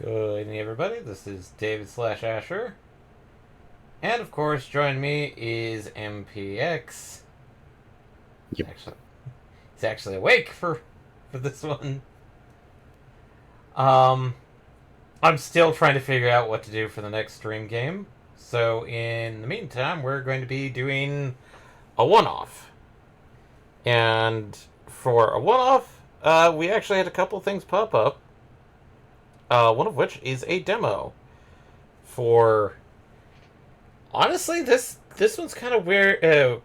Good evening, everybody. This is David slash Asher. And of course, joining me is MPX. Yep. He's actually awake for this one. Um, I'm still trying to figure out what to do for the next stream game. So in the meantime, we're going to be doing a one-off. And for a one-off, we actually had a couple things pop up. One of which is a demo for. Honestly, this one's kind of weird,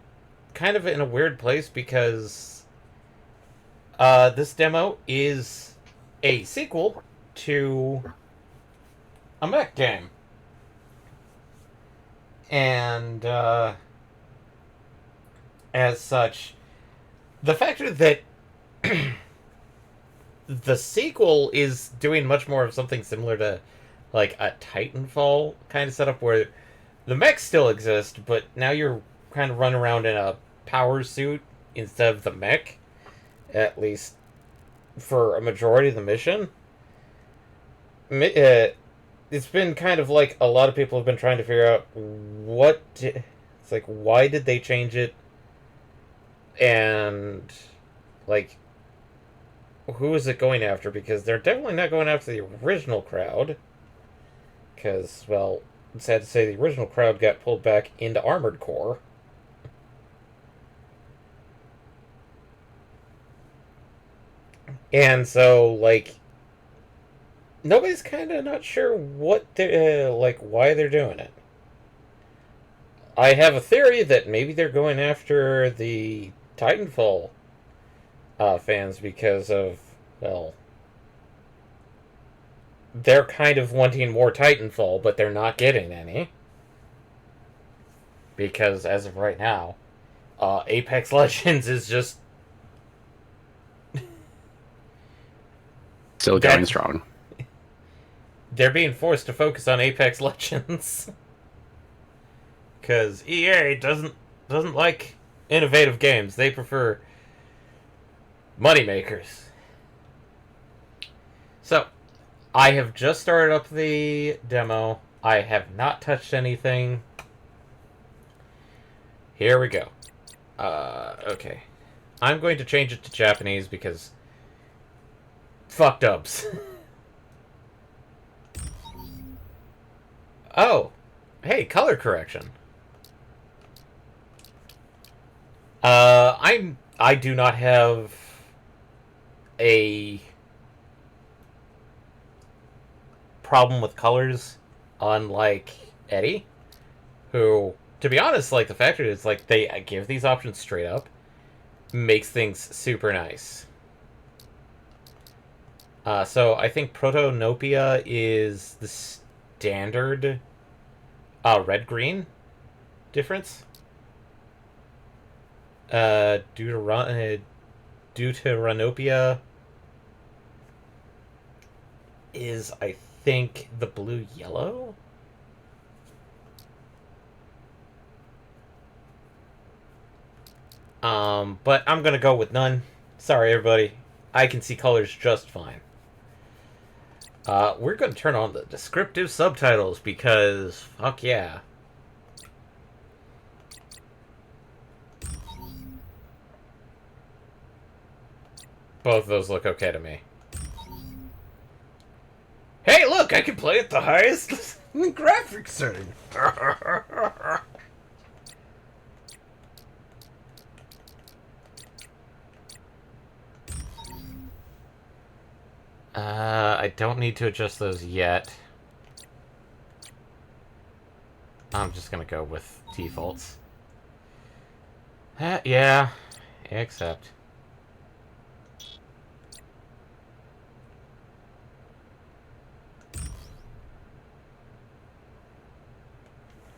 kind of in a weird place because this demo is a sequel to a mech game, and as such, the factor that the sequel is doing much more of something similar to like a Titanfall kind of setup where the mechs still exist, but now you're kind of running around in a power suit instead of the mech, at least for a majority of the mission. It's been kind of like a lot of people have been trying to figure out it's like, why did they change it? And, like, who is it going after? Because they're definitely not going after the original crowd. Because, well, it's sad to say the original crowd got pulled back into Armored Core. And so, like, nobody's kind of not sure why they're doing it. I have a theory that maybe they're going after the Titanfall fans because of, well, they're kind of wanting more Titanfall, but they're not getting any. Because as of right now, Apex Legends is just Still going strong. They're being forced to focus on Apex Legends. Because EA doesn't like innovative games. They prefer moneymakers. So, I have just started up the demo. I have not touched anything. Here we go. Okay. I'm going to change it to Japanese because fuck dubs. Oh. Hey, color correction. I do not have a problem with colors, unlike Eddie, who, to be honest, like the fact is, like they give these options straight up, makes things super nice. So I think Protonopia is the standard red-green difference. Deuteranopia is, I think, the blue-yellow? But I'm gonna go with none. Sorry, everybody. I can see colors just fine. We're gonna turn on the descriptive subtitles because, fuck yeah. Both of those look okay to me. Hey, look! I can play at the highest graphics setting! I don't need to adjust those yet. I'm just gonna go with defaults. Yeah, accept.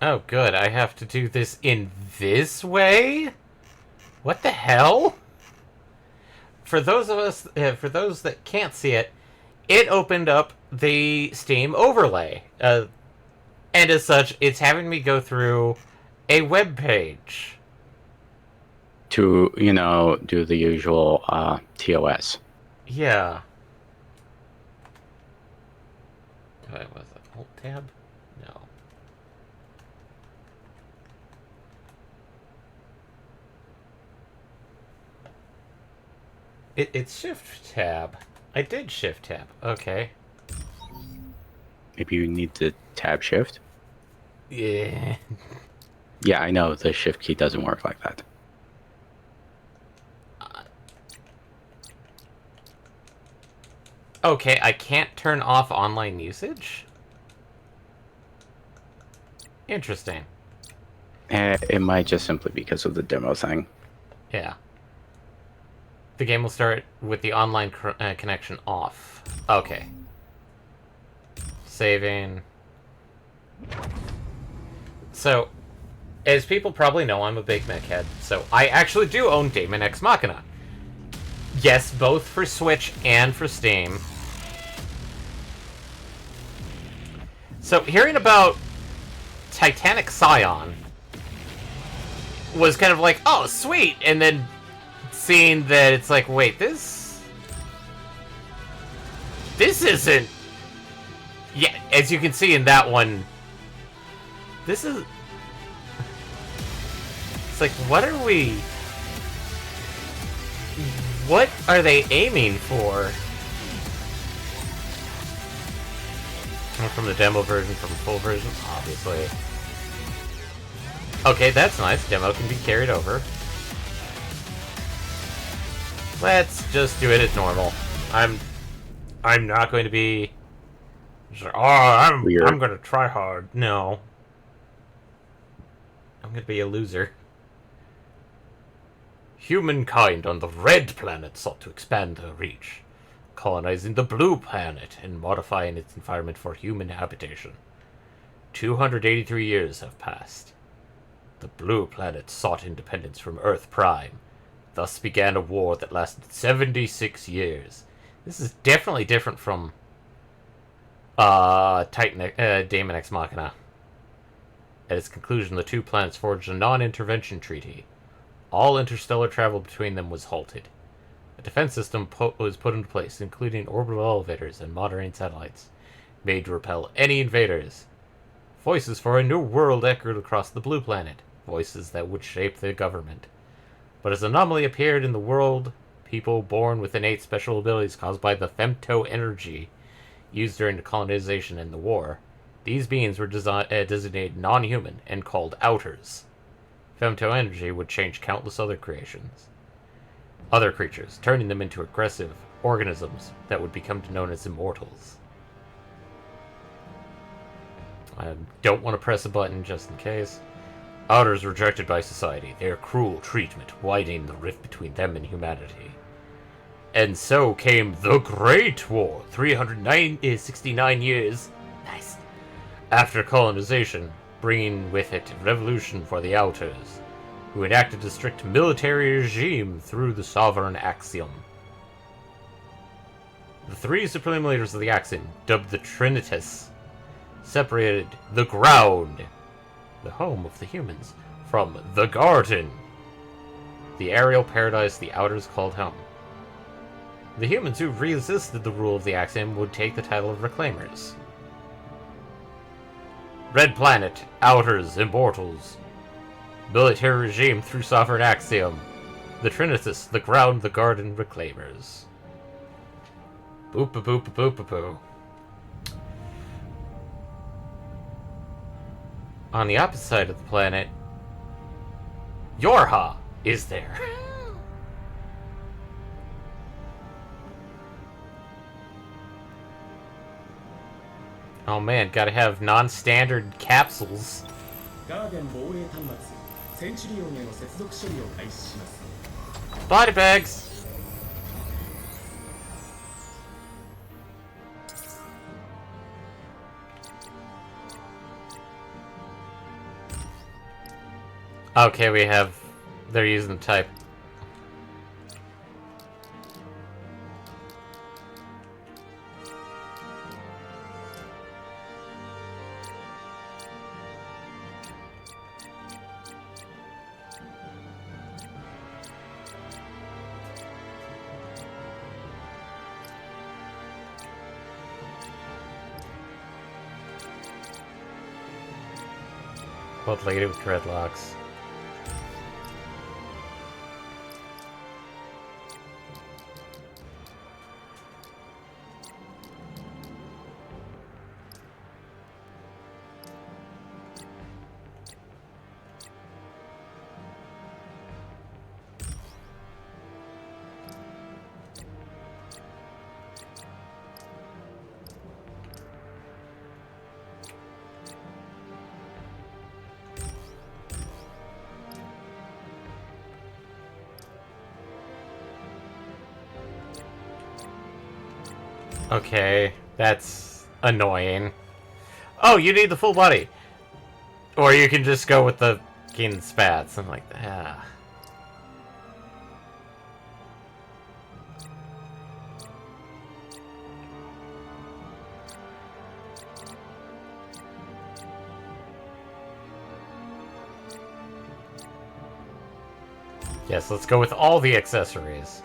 Oh, good. I have to do this in this way? What the hell? For those that can't see it, it opened up the Steam overlay. And as such, it's having me go through a web page. To, do the usual TOS. Yeah. What was it? Alt tab? No. It's shift tab. I did shift tab. Okay. Maybe you need to tab shift. Yeah. Yeah, I know the shift key doesn't work like that. Okay, I can't turn off online usage? Interesting. It might just simply because of the demo thing. Yeah. The game will start with the online connection off. Okay. Saving. So, as people probably know, I'm a big mech head, so I actually do own Daemon X Machina. Yes, both for Switch and for Steam. So, hearing about Titanic Scion was kind of like, oh, sweet, and then seeing that it's like, wait, this isn't... Yeah, as you can see in that one, this is... It's like, what are we... What are they aiming for? From the demo version, from the full version, obviously. Okay, that's nice. Demo can be carried over. Let's just do it as normal. I'm not going to be... Oh, I'm going to try hard. No. I'm going to be a loser. Humankind on the red planet sought to expand their reach, colonizing the blue planet and modifying its environment for human habitation. 283 years have passed. The blue planet sought independence from Earth Prime. Thus began a war that lasted 76 years. This is definitely different from Daemon X Machina. At its conclusion, the two planets forged a non-intervention treaty. All interstellar travel between them was halted. A defense system was put into place, including orbital elevators and monitoring satellites, made to repel any invaders. Voices for a new world echoed across the blue planet, voices that would shape the government. But as an anomaly appeared in the world, people born with innate special abilities caused by the femto energy used during the colonization and the war, these beings were designated non-human and called outers. Femto energy would change countless other creatures, turning them into aggressive organisms that would become known as immortals. I don't want to press a button just in case. Outers rejected by society, their cruel treatment widening the rift between them and humanity. And so came the Great War, 369 years nice, after colonization, bringing with it revolution for the Outers, who enacted a strict military regime through the Sovereign Axiom. The three supreme leaders of the Axiom, dubbed the Trinitas, separated the ground, the home of the humans, from the garden, the aerial paradise the Outers called home. The humans who resisted the rule of the Axiom would take the title of Reclaimers. Red Planet, Outers, Immortals. Military regime through Sovereign Axiom. The Trinitas, the ground, the garden, Reclaimers. Boop-a-boop-a-boop-a-boo. On the opposite side of the planet, Yorha is there. Oh man, gotta have non-standard capsules. Body bags! Okay, we have... They're using the type. Old lady with dreadlocks. Okay, that's annoying. Oh, you need the full body. Or you can just go with the keen spats. I'm like, ah. Yes, let's go with all the accessories.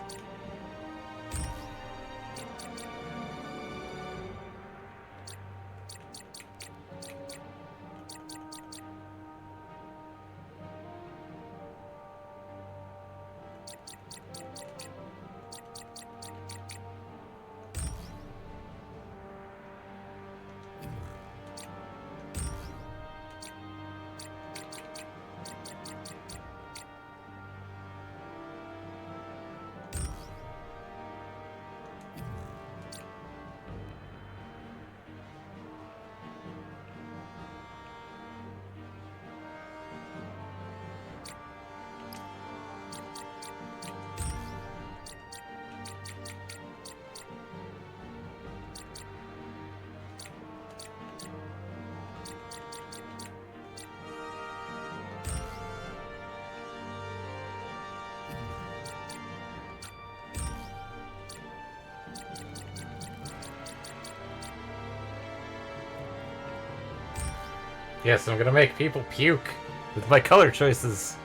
Yes, I'm gonna make people puke with my color choices.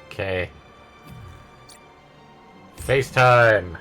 Okay. FaceTime.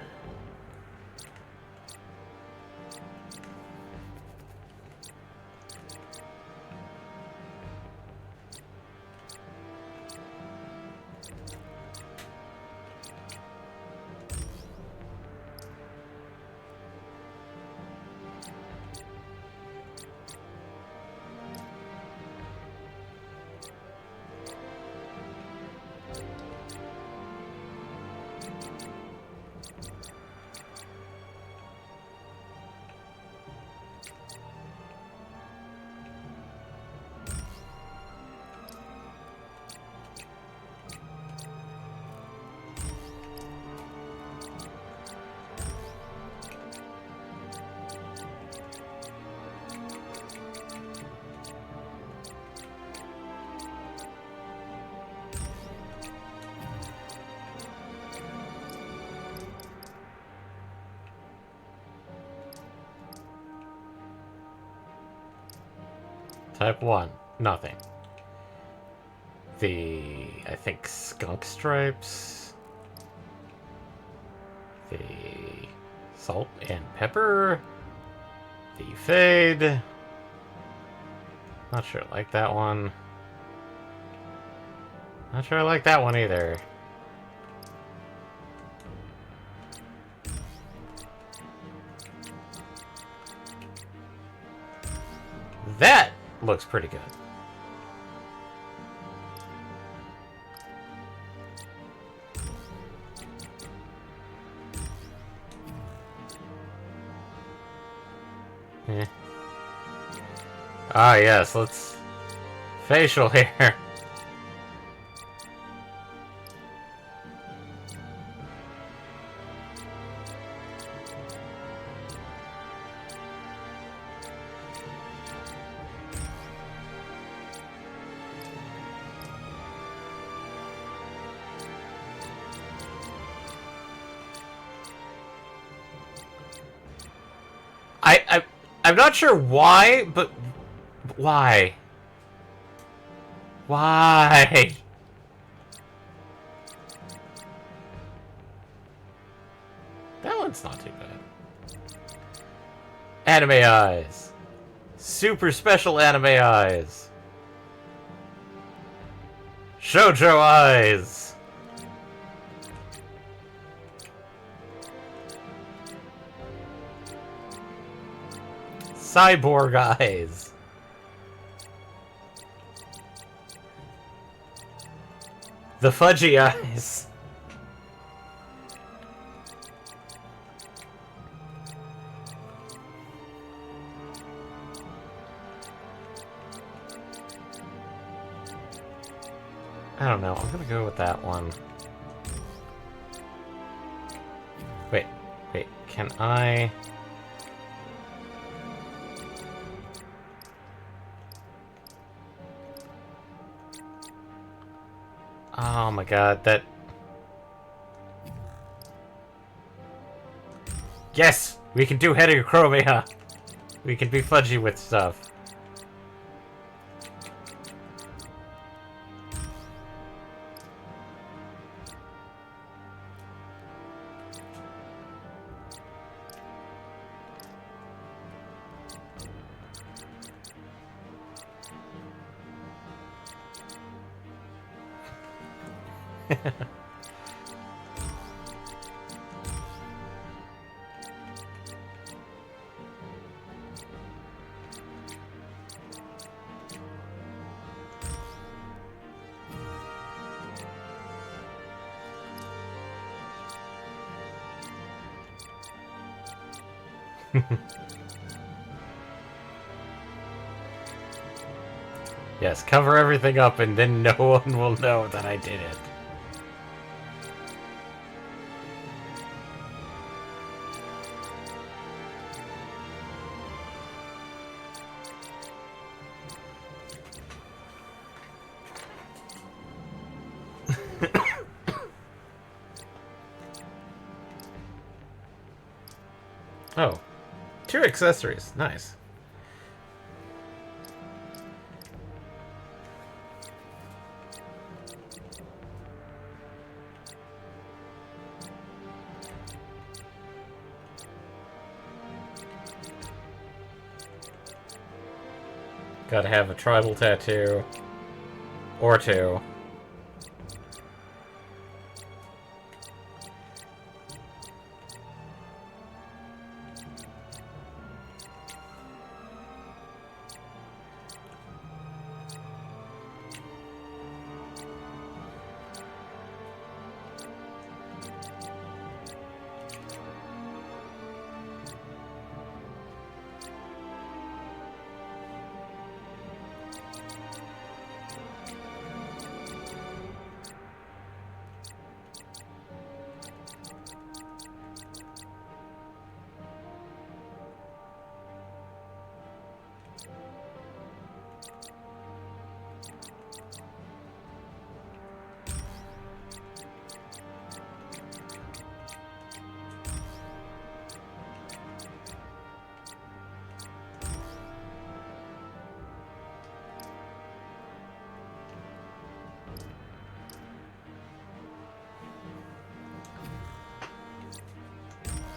Type 1. Nothing. I think, skunk stripes. The salt and pepper. The fade. Not sure I like that one. Not sure I like that one either. That looks pretty good. Eh. Ah, yes, let's... facial hair. I'm not sure why, but why? Why? That's not too bad. Anime eyes. Super special anime eyes. Shoujo eyes. Cyborg eyes. The fudgy eyes. I don't know. I'm gonna go with that one. Wait. Can I... Oh my god, that... Yes! We can do heterochromia! We can be fudgy with stuff. Yes, cover everything up and then no one will know that I did it. Oh, 2 accessories. Nice. Gotta have a tribal tattoo. Or 2.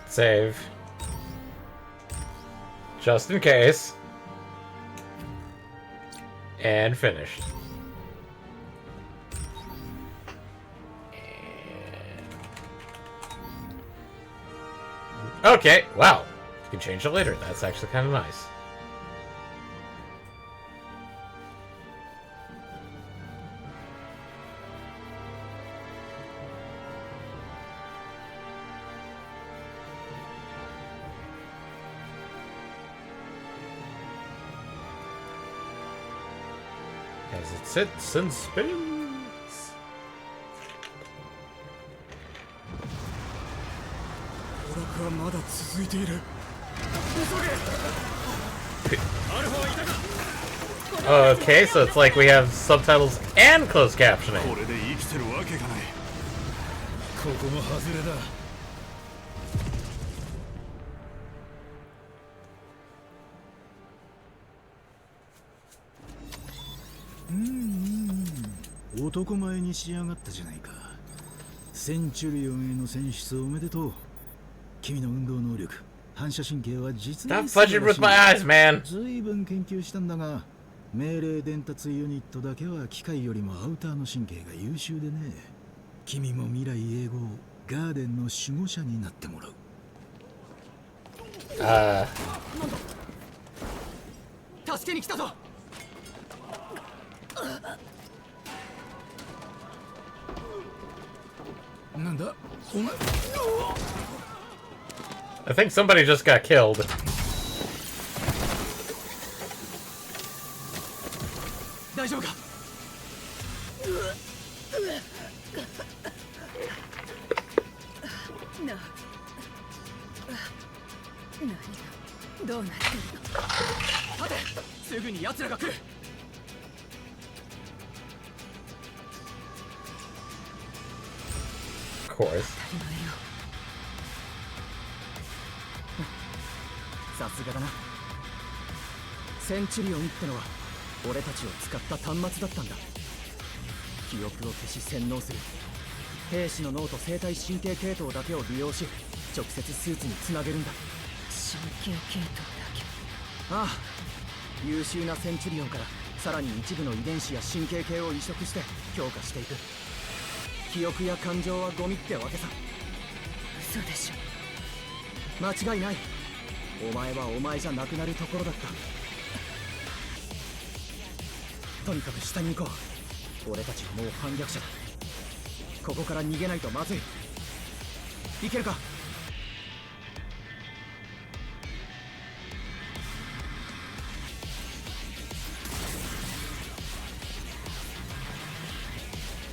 Save. Just in case. And finished. Okay, wow. You can change it later. That's actually kind of nice. As it sits and spins. Okay, so it's like we have subtitles and closed captioning. Mm-hmm. 男前に仕上がったじゃないか。センチュリオンへの選出おめでとう。君の運動能力、反射神経は実に Stop fudging with my eyes, man. 随分研究したんだが、命令伝達ユニットだけは機械よりもアウターの神経が優秀でね。君も未来永劫ガーデンの守護者になってもらう。助けに来たぞ。なんだお前。 I think somebody just got killed. Of course. さすがだな。センチュリオンってのは俺たちを使った端末だったんだ。記憶を消し洗脳する。兵士の脳と生体神経系統だけを利用し直接スーツにつなげるんだ。神経系統だけ。ああ、優秀なセンチュリオンからさらに一部の遺伝子や神経系を移植して強化していく。記憶や感情はゴミってわけさ。嘘でしょ。間違いない。お前はお前じゃなくなるところだった。とにかく下に行こう。俺たちはもう反逆者だ。ここから逃げないとまずい。行けるか。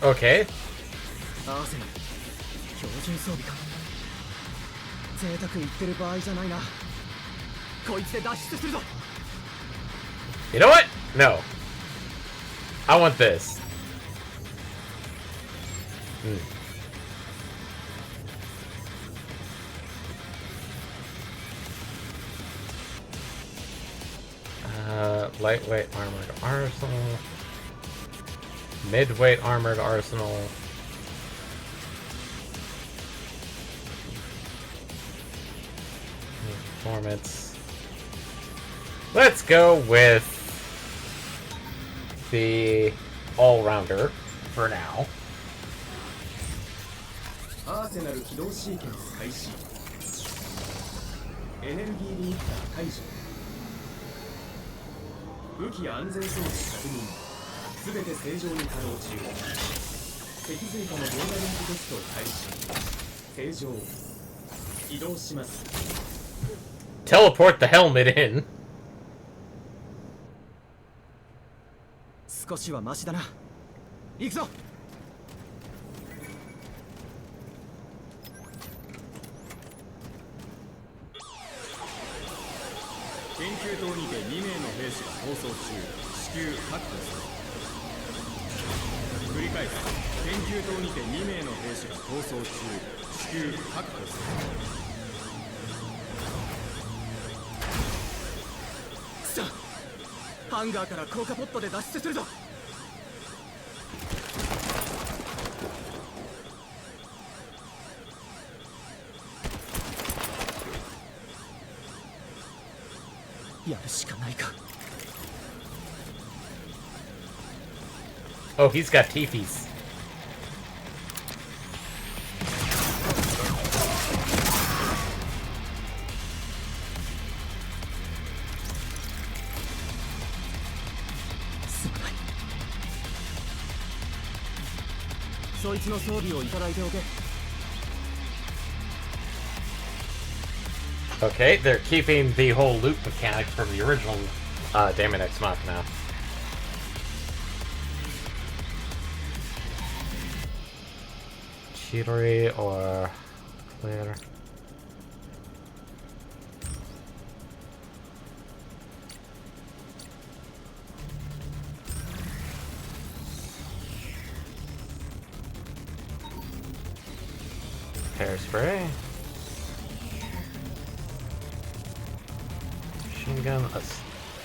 Okay. アーセナル、標準装備か。贅沢言ってる場合じゃないな。こいつで脱出するぞ。 You know what? No. I want this. Lightweight armored arsenal. Midweight armored arsenal. Performance. Let's go with the all-rounder for now. アーセナル起動シーケンス開始。エネルギーリミッター解除。武器安全装置確認。すべて正常に稼働中。脊髄下の動画リンクテスト開始。正常。移動します。 Teleport the helmet in. 少しはマシだな。行くぞ。研究棟にて2名の兵士が逃走中。至急確保する。繰り返す。研究棟にて2名の兵士が逃走中。至急確保する。さあ、ハンガーから降下ポットで脱出するぞ。やるしかないか。 Oh, he's got teepees. Okay, they're keeping the whole loop mechanic from the original Daemon X Machina. Cheatery or clear. Hairspray. Machine gun.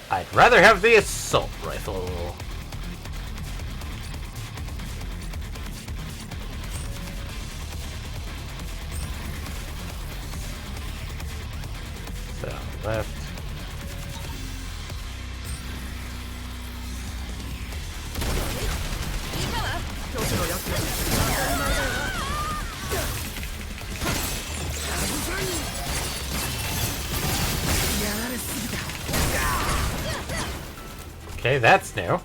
I'd rather have the assault rifle. left. Okay, that's new.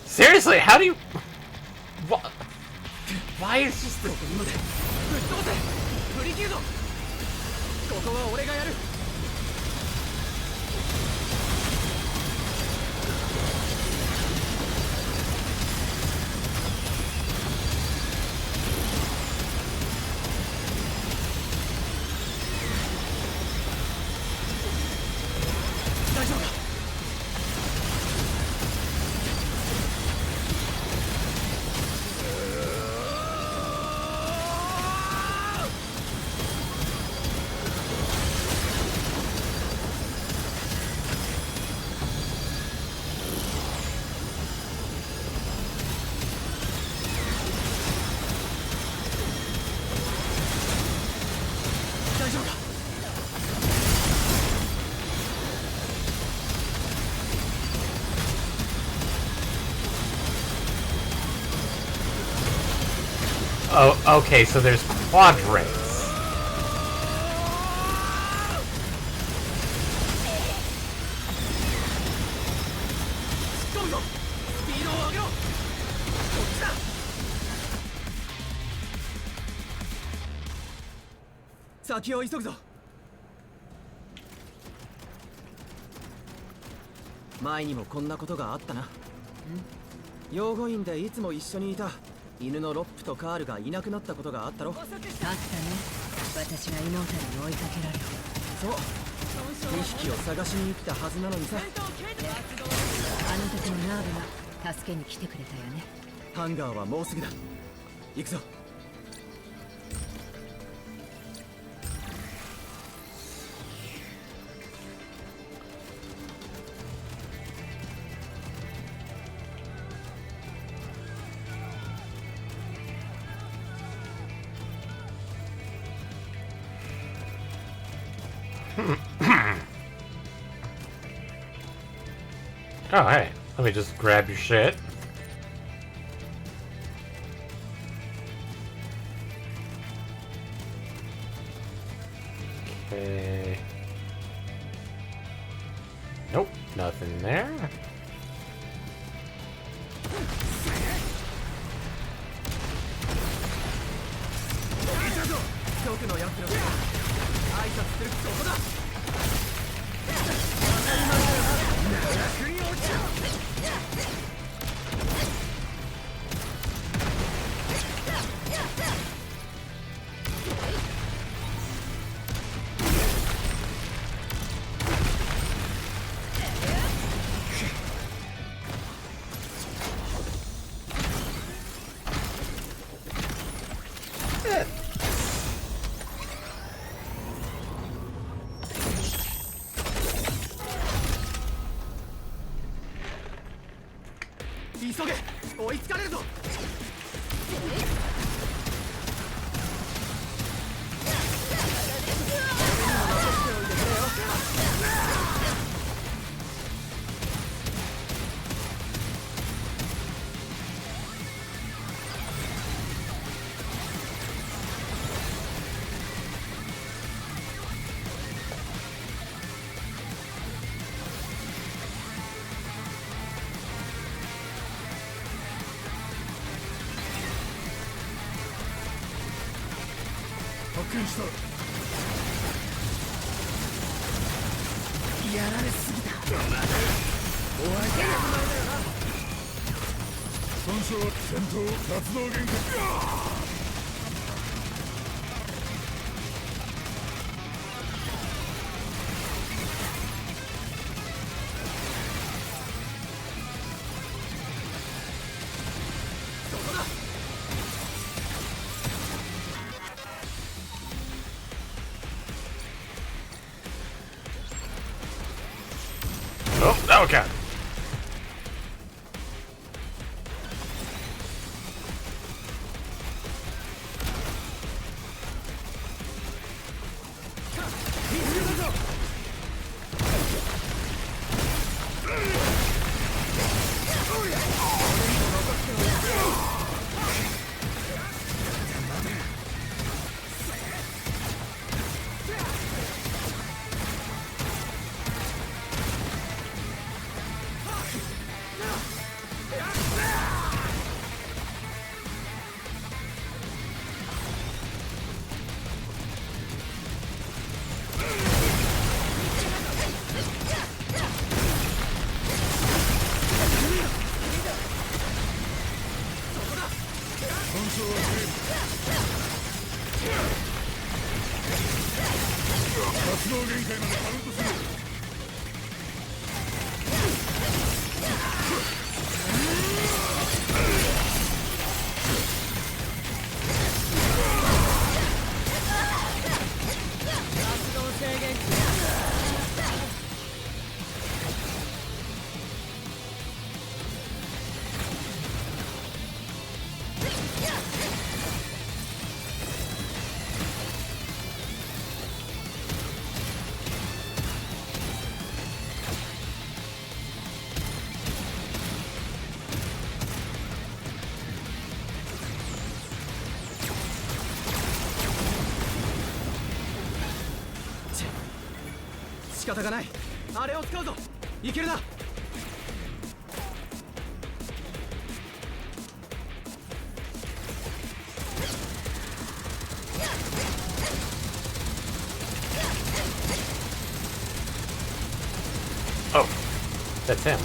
Seriously, how do you... What? Why is just the... ここは俺がやる。大丈夫か。大丈夫か。 Oh, okay, so there's quadrants. 突っ込むぞ。スピードを上げろ。こっちだ。先を急ぐぞ。前にもこんなことがあったな。養護院でいつも一緒にいた犬のロップとカールがいなくなったことがあったろ。あったね。私が妹に追いかけられて。そう。2匹を探しに来たはずなのにさ。あの時のナーブが助けに来てくれたよね。ハンガーはもうすぐだ。行くぞ。Oh, hey. Let me just grab your shit. Okay. Nope, nothing there. 局のやつらが挨拶するそこだ。楽に落ちろ。急げ、追いつかれるぞ。発見した。やられすぎた。おわけだ。損傷戦闘活動限界。Oh, okay.チェ、仕方がない。あれを使うぞ。いけるな。Oh, that's him.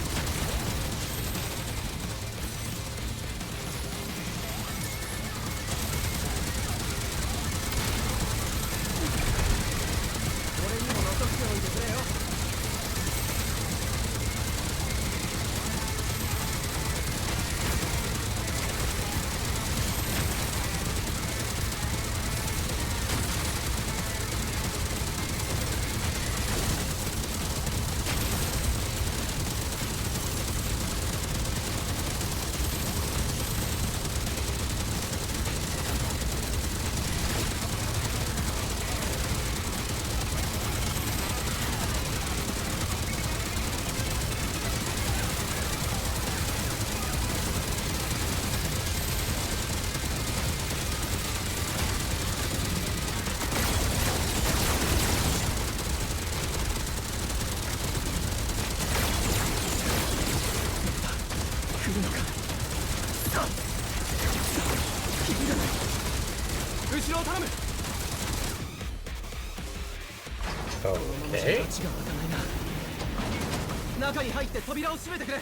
Okay. 中に入って扉を閉めてくれ。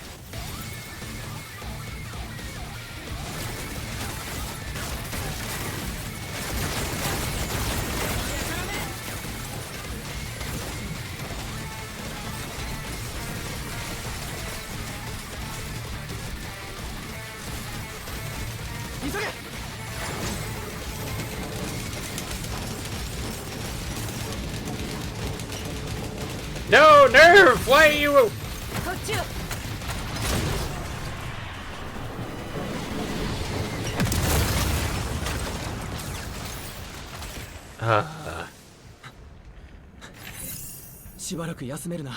急げ。No, nerve! Why are you? こっちよ。しばらく休めるな。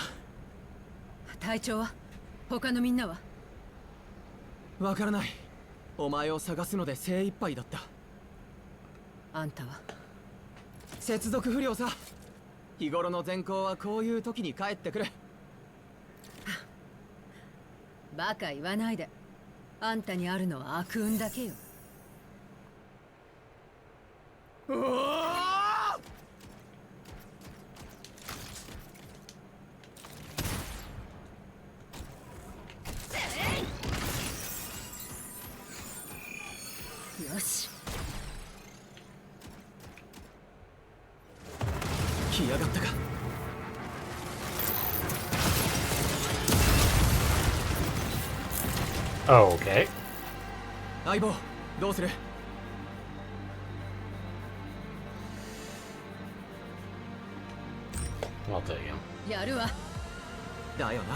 隊長は？他のみんなは？わからない。お前を探すので精一杯だった。あんたは？接続不良さ。日頃の善行はこういう時に帰ってくる。バカ言わないで。あんたにあるのは悪運だけよ。うわよし。来やがったか。Oh, okay. 相棒、どうする？ I'll take him. やるわ。だよな。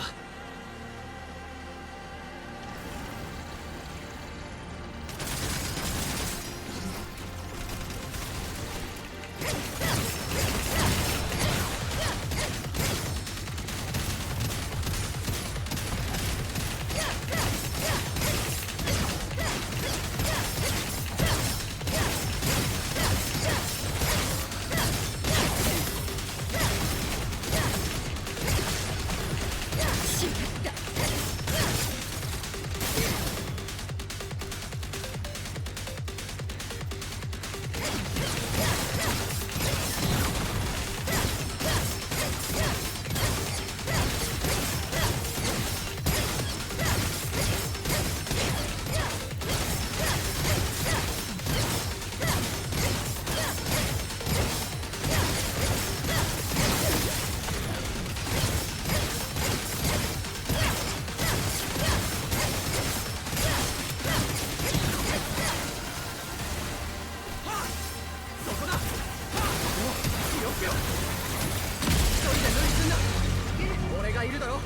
るだろ。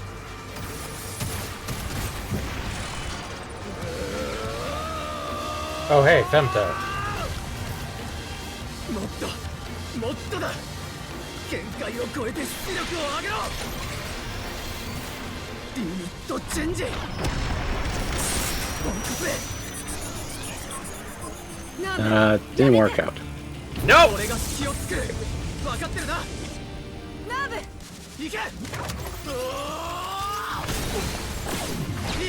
Oh, hey, Femto. もっともっとだ。限界を超えて出力を上げろ。リミットチェンジ。ボンクプレイ。Didn't work out. Nope! 俺が隙を作る。分かってるな。ナーブ行け。おー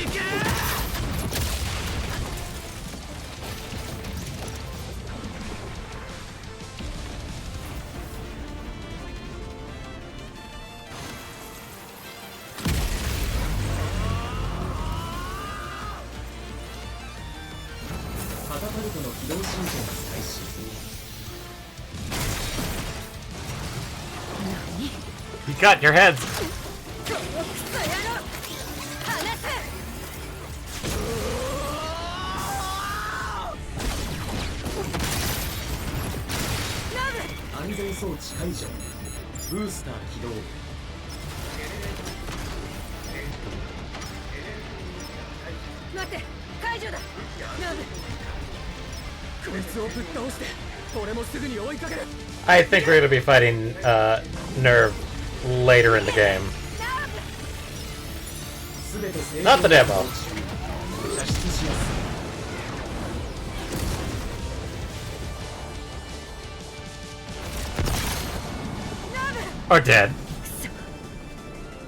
行け。カタパルトの起動進行が開始。You got your heads! このクソ野郎離せ。安全装置解除。ブースター起動。待って解除だ。ナブこいつをぶっ倒して俺もすぐに追いかける。 I think we're gonna be fighting, Nerve later in the game. 全て成 Not the demo. 射出します。 Or dead.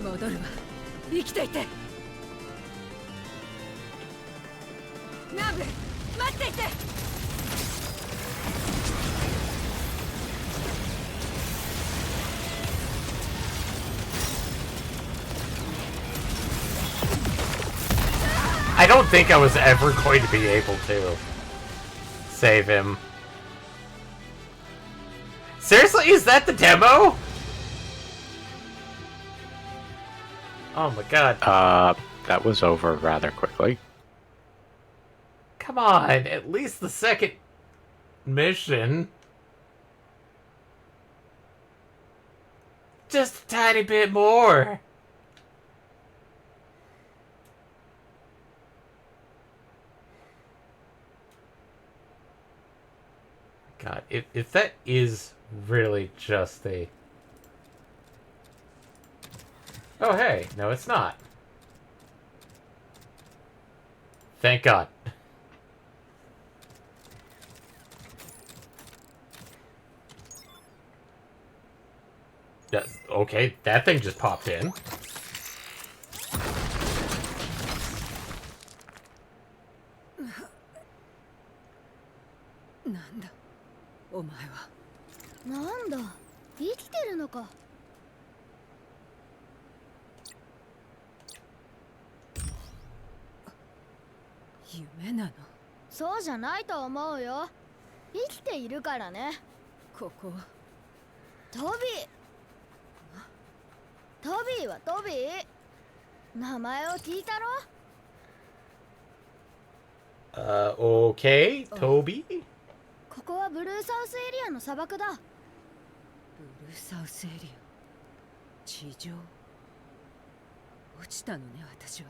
戻るわ。生きていて。ナブ待っていて。I don't think I was ever going to be able to save him. Seriously? Is that the demo? Oh my god. That was over rather quickly. Come on, at least the second mission. Just a tiny bit more. God, if that is really just the... Oh, hey. No, it's not. Thank God. Yes, okay, that thing just popped in. Nanda, お前は。なんだ生きてるのか。夢なの。そうじゃないと思うよ。生きているからね。ここは。トビー。トビーはトビー。名前を聞いたろ。Okay, Toby? ここはブルーサウスエリアの砂漠だ。ブルーサウスエリア。地上。落ちたのね、私は。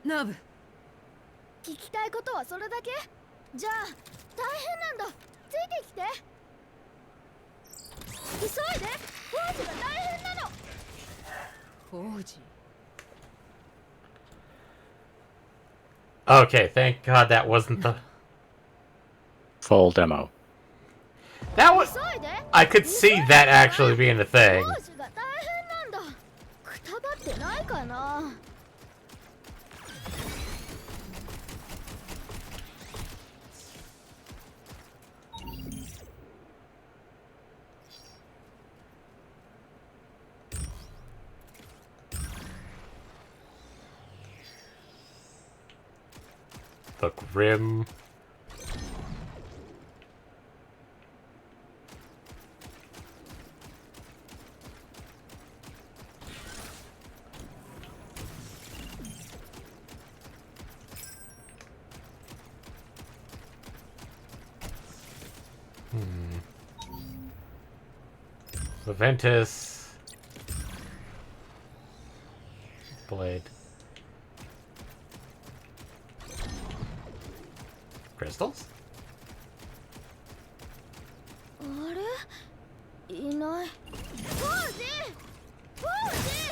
ナブ。聞きたいことはそれだけ。じゃあ大変なんだ。ついてきて。急いで。工事が大変なの。工事。 Okay, thank God that wasn't the... Full demo. That was... 急いで。 I could see that actually being a thing. 工事が大変なんだ。くたばってないかな。 The Grim... Leventus... blade. Crystals? あれいない。フォージフォージ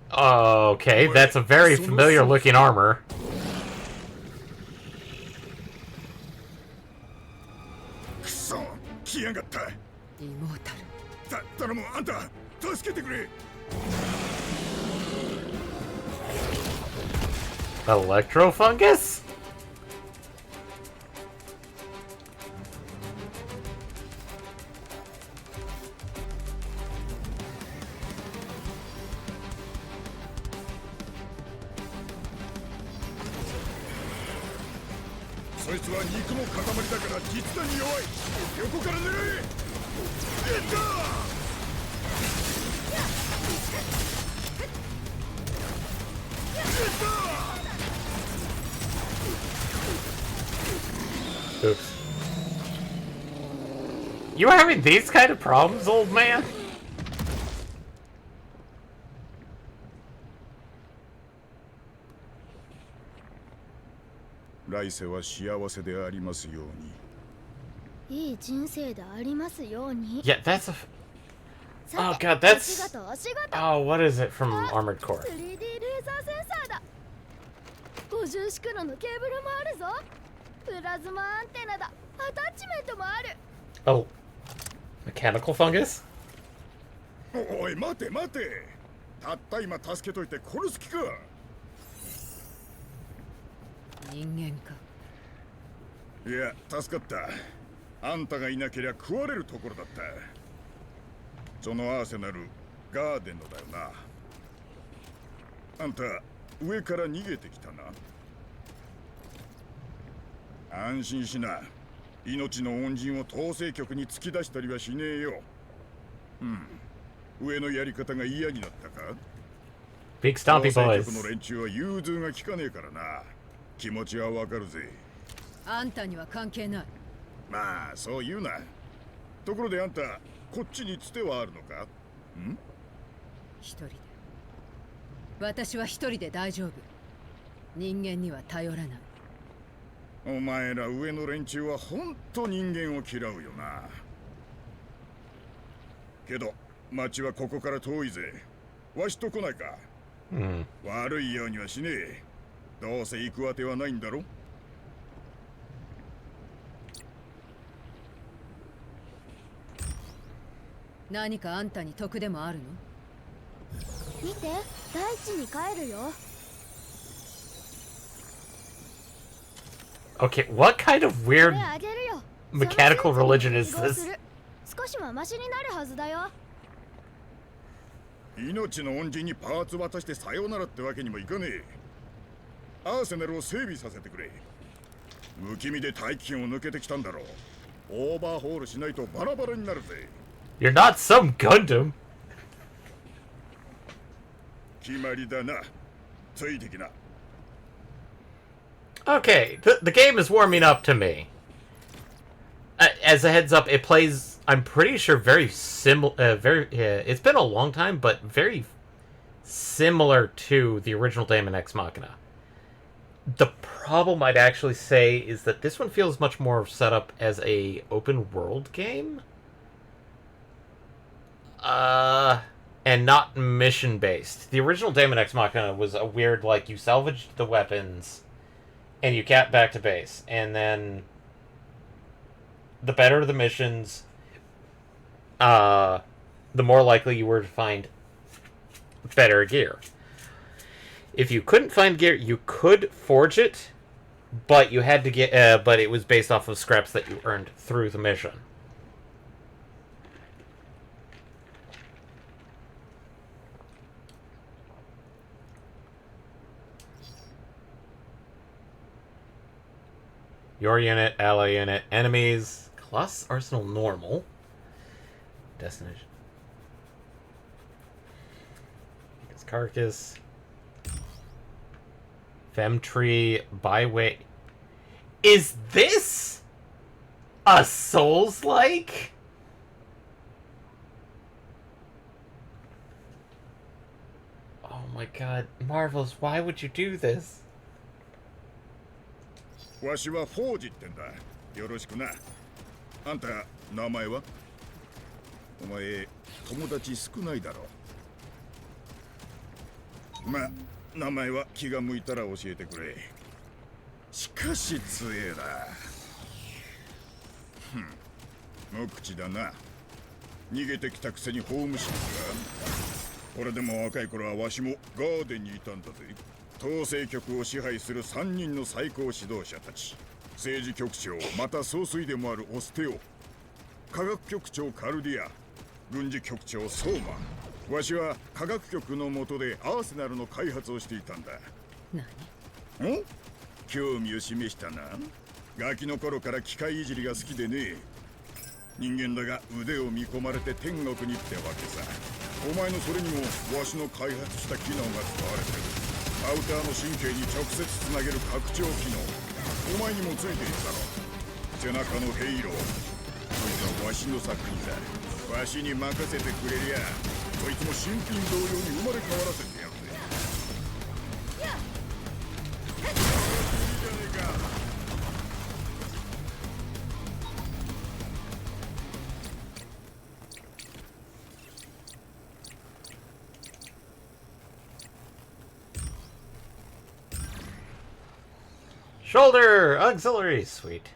Okay, that's a very familiar looking armor. くそ来やがった。イモータル。頼むあんた助けてくれ。 Electrofungus? そいつは肉の塊だから実弾に弱い。横から狙え。出た。 Oops. You are having these kind of problems, old man? 来世は幸せでありますように。いい人生でありますように。 Yeah, that's a... さ Oh て god, that's... 足形足形 Oh, what is it from Armored Core? 3D レーザーセンサーだ。50シクロのケーブルもあるぞ。プラズマアンテナだ。アタッチメントもある。 Oh. Mechanical fungus? おい待て待て。たった今助けといて殺す気か。 人間か。いや助かった。あんたがいなけりゃ食われるところだった。そのアーセナルガーデンのだよな。あんた上から逃げてきたな。安心しな。命の恩人を統制局に突き出したりはしねえよ。上のやり方が嫌になったか。 Big Stompy 統制 Boys. 局の連中は融通が利かねえからな。気持ちはわかるぜ。あんたには関係ない。まあそう言うな。ところであんたこっちにつてはあるのか。一人で。私は一人で大丈夫。人間には頼らない。お前ら上の連中はほんと人間を嫌うよな。けど町はここから遠いぜ。わしと来ないか。悪いようにはしねえ。どうせ行くあてはないんだろ。何かあんたに得でもあるの？見て、大地に帰るよ。 Okay, what kind of こ weird れあげるよ。 mechanical そのスーツ religion に is 移動 this? する。少しはマシになるはずだよ。命の恩人にパーツ渡してさようならってわけにもいかねえ。アーセナルを整備させてくれ。不気味で大気圏を抜けてきたんだろう。オーバーホールしないとバラバラになるぜ。 You're not some Gundam. 決まりだな。ついてきな。 Okay, the game is warming up to me. As a heads up, it plays, I'm pretty sure, very similar, it's been a long time, but very similar to the original Daemon X Machina. The problem I'd actually say is that this one feels much more set up as a open world game. And not mission based. The original Daemon X Machina was a weird, like, you salvaged the weapons and you got back to base, and then the better the missions, the more likely you were to find better gear. If you couldn't find gear, you could forge it, but you had to get, but it was based off of scraps that you earned through the mission. Your unit, ally unit, enemies, class arsenal normal. destination. It's Carcass. Femtree, Byway. Is this a Souls-like? Oh my god, Marvelous, why would you do this? わしはフォージってんだ。よろしくな。あんた名前は？お前友達少ないだろ。まあ名前は気が向いたら教えてくれ。しかし強えな。無口だな。逃げてきたくせにホームシックか。これでも若い頃はわしもガーデンにいたんだぜ。統制局を支配する3人の最高指導者たち。政治局長また総帥でもあるオステオ、科学局長カルディア、軍事局長ソーマ。わしは科学局の下でアーセナルの開発をしていたんだ。何？ん？興味を示したな。ガキの頃から機械いじりが好きでね。人間だが腕を見込まれて天国にってわけさ。お前のそれにもわしの開発した機能が使われてる。アウターの神経に直接つなげる拡張機能、お前にもついているだろう。背中のヘイロー、こいつはわしの作品だ。わしに任せてくれりゃこいつも新品同様に生まれ変わらせてやるぜ。いいじゃねえか。Shoulder auxiliary, sweet.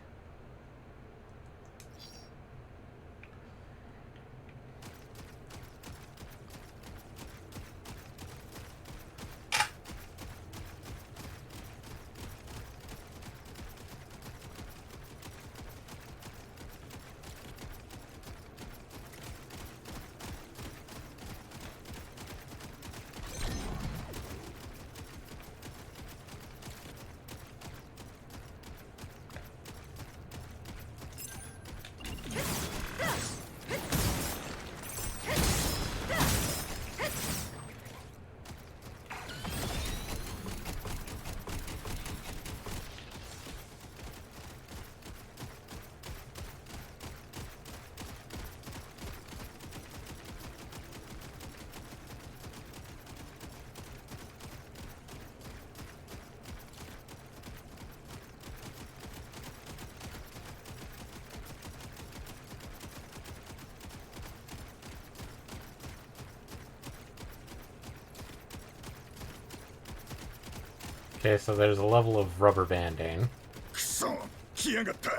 Okay, so there's a level of rubber banding. くそ、来やがった。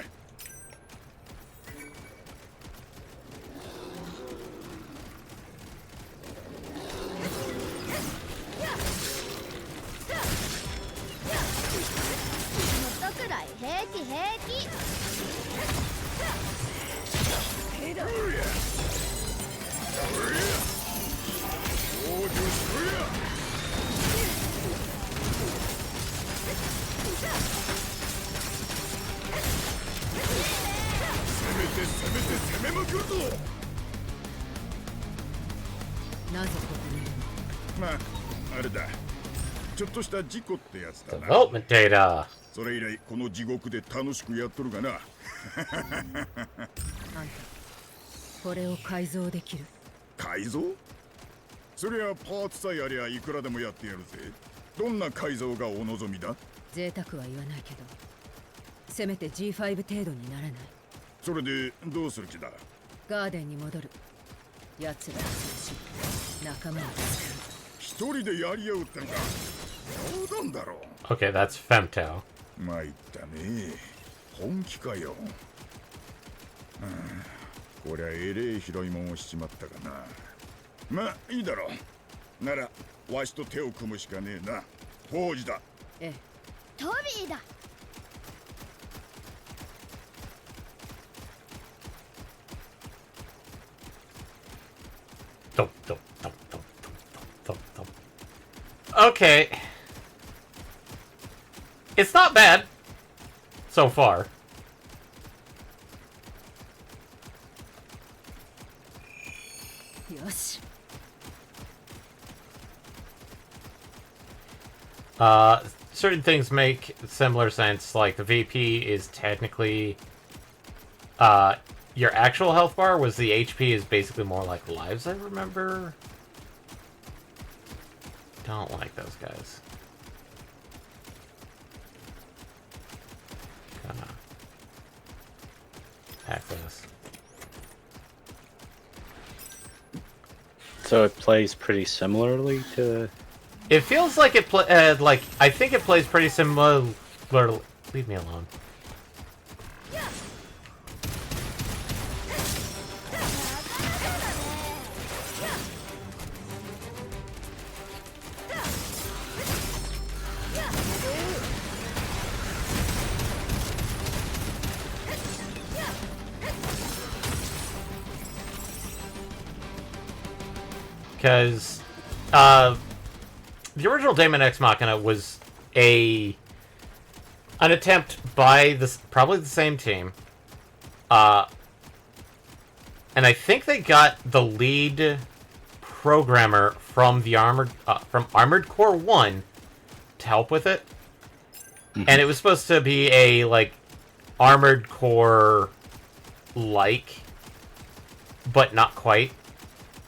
元くらい平気平気。攻めまくるぞ。なぜここにいるの？まああれだ、ちょっとした事故ってやつだな。 Development data. それ以来この地獄で楽しくやっとるがな。あんた、これを改造できる？改造？そりゃパーツさえありゃいくらでもやってやるぜ。どんな改造がお望みだ？贅沢は言わないけど、せめて G5 程度にならない？それでどうする気だ？ガーデンに戻る。奴らを潰し、仲間を一人でやり合うってのか。冗談だろう。 Okay, that's Femto. 参ったね。本気かよ。こりゃえれえ広いもんをしちまったかな。まあいいだろう。ならわしと手を組むしかねえな。フォージだ。ええ。トビーだ。Thump, thump, thump, thump, thump, thump, thump. Okay. It's not bad. So far. よし。Certain things make similar sense. Like the VP is technically your actual health bar, was the HP is basically more like lives, I remember. Don't like those guys. Gonna hack this. So it plays pretty similarly to. It feels like it like I think it plays pretty similar. Leave me alone. Because the original Daemon X Machina was an attempt by probably the same team, and I think they got the lead programmer from the Armored Core 1 to help with it, and it was supposed to be a like Armored Core like, but not quite.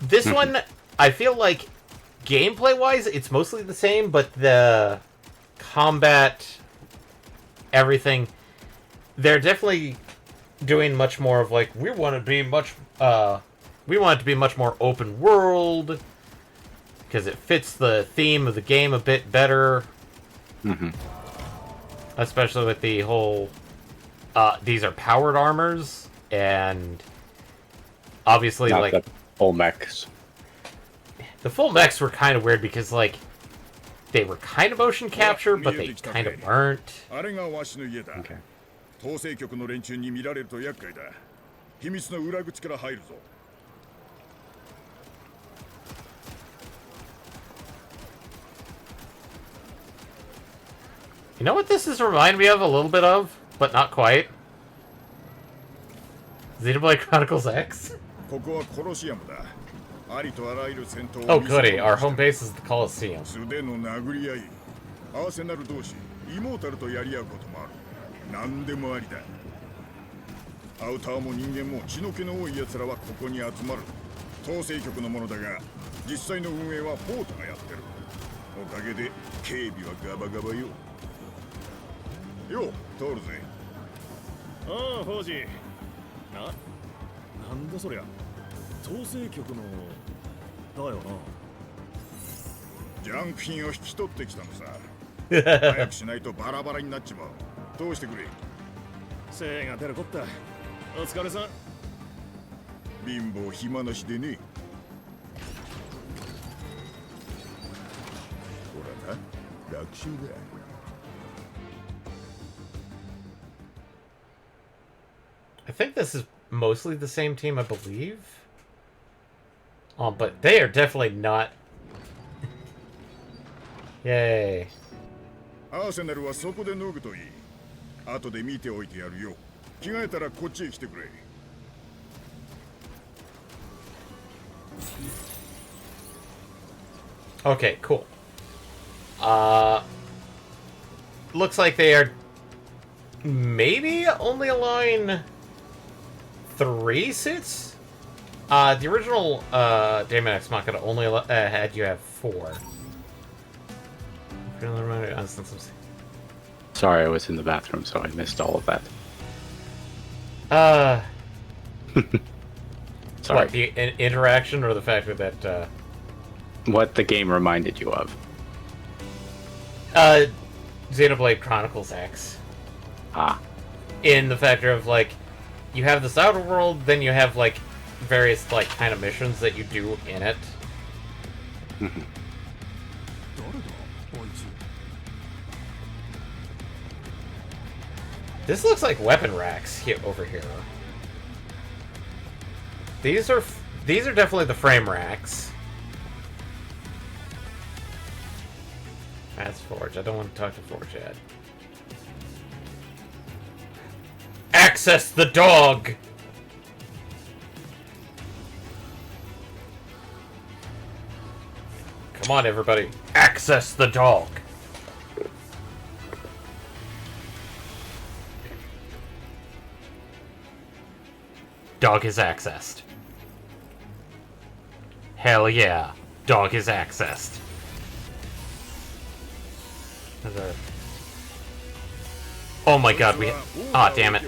This one, I feel like gameplay-wise, it's mostly the same, but the combat, everything, they're definitely doing much more of like, we want it to be much more open world, because it fits the theme of the game a bit better. Especially with the whole, these are powered armors, and obviously, Not like, the full mechs. the full mechs were kind of weird because, like, they were kind of motion capture, but they kind of weren't. あれがわしの家だ。 Okay. 統制局の連中に見られると厄介だ。秘密の裏口から入るぞ。You know what this is remind me of a little bit of, but not quite? Xenoblade Chronicles X? ここはコロシアムだ。ありとあらゆる戦闘 Oh を見せる goody, our home base is the Coliseum. 素手の殴り合い、アーセナル同士、イモータルとやり合うこともある。何でもありだ。アウターも人間も血の気の多い奴らはここに集まる。統制局のものだが、実際の運営はポートがやってる。おかげで警備はガバガバよ。よ、通るぜ。ああ、フォージ。なんだそりゃ。統制局のだよな。ジャンク品を引き取ってきたのさ。早くしないとバラバラになっちまう。通してくれ。精が出るこった。お疲れさん。貧乏暇なしでね。ほらな、楽勝だ。I think this is mostly the same team, I believe. But they are definitely not. Yay. アーセナルはそこで脱ぐといい。後で見ておいてやるよ。着替えたらこっちへ来てくれ。Okay, cool. Looks like they are maybe only allowing 3 suits? The original Daemon X Machina only had you have 4. Sorry, I was in the bathroom, so I missed all of that. Sorry. What, the interaction or the fact that, What the game reminded you of? Xenoblade Chronicles X. Ah. In the factor of, like, you have this outer world, then you have, like, various, like, kind of missions that you do in it. This looks like weapon racks here, over here. These are definitely the frame racks. That's Forge. I don't want to talk to Forge yet. Access the dog! Come on, everybody. Access the dog. Dog is accessed. Hell yeah. Dog is accessed. Oh my god, we... Ah, oh, damn it.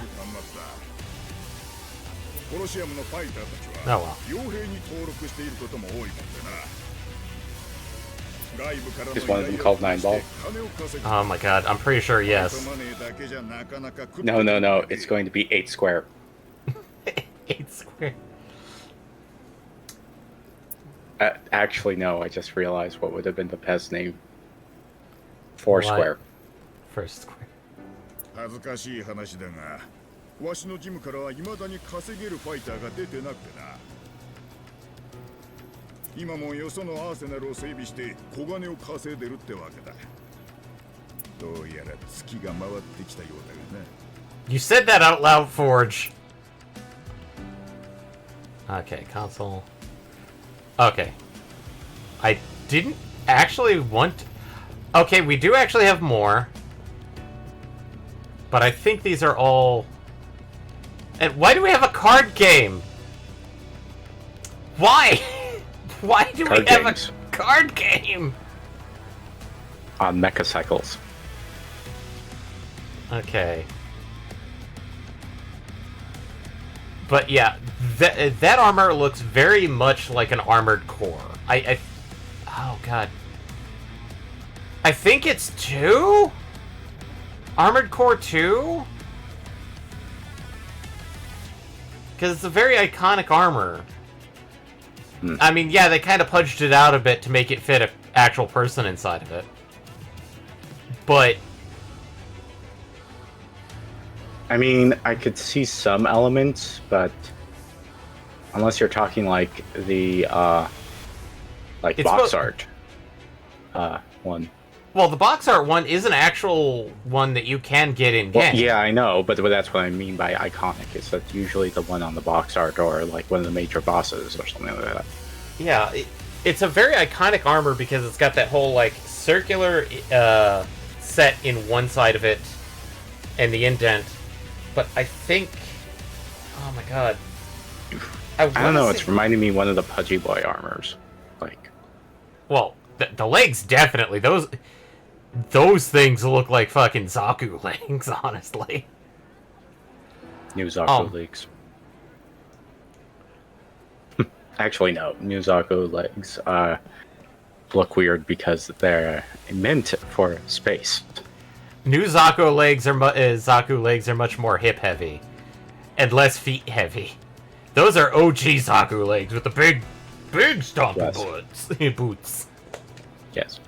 Oh well. Is one of them called 9 Ball? Oh my god, I'm pretty sure yes. No. It's going to be 8 Square. 8 Square. Actually, no. I just realized what would have been the best name. 4 Square. First Square. 恥ずかしい話だが、わしのジムからは未だに稼げるファイターが出てなくてな。今もよそのアーセナルを整備して小金を稼いでるってわけだ。どうやら月が回ってきたようだがな。You said that out loud, Forge. Okay, console. Okay. I didn't actually want... Okay, we do actually have more. But I think these are all... And why do we have a card game? Why? Why do we have a card game? On mecha cycles. Okay. But yeah, that armor looks very much like an armored core. Oh god. I think it's 2? Armored Core 2? Because it's a very iconic armor. I mean, yeah, they kind of pudged it out a bit to make it fit an actual person inside of it. But... I mean, I could see some elements, but... Unless you're talking like the, like box art. One. Well, the box art one is an actual one that you can get in game. Well, yeah, I know, but that's what I mean by iconic. Is that usually the one on the box art or like one of the major bosses or something like that. Yeah, it's a very iconic armor because it's got that whole like circular set in one side of it and the indent. But I think, oh my god, I don't know. It's reminding me one of the Pudgy Boy armors, like. Well, the legs definitely those things look like fucking Zaku legs, honestly. New Zaku legs. Actually, no. New Zaku legs look weird because they're meant for space. New Zaku legs are much more hip heavy and less feet heavy. Those are OG Zaku legs with the big stomping boots. Yes.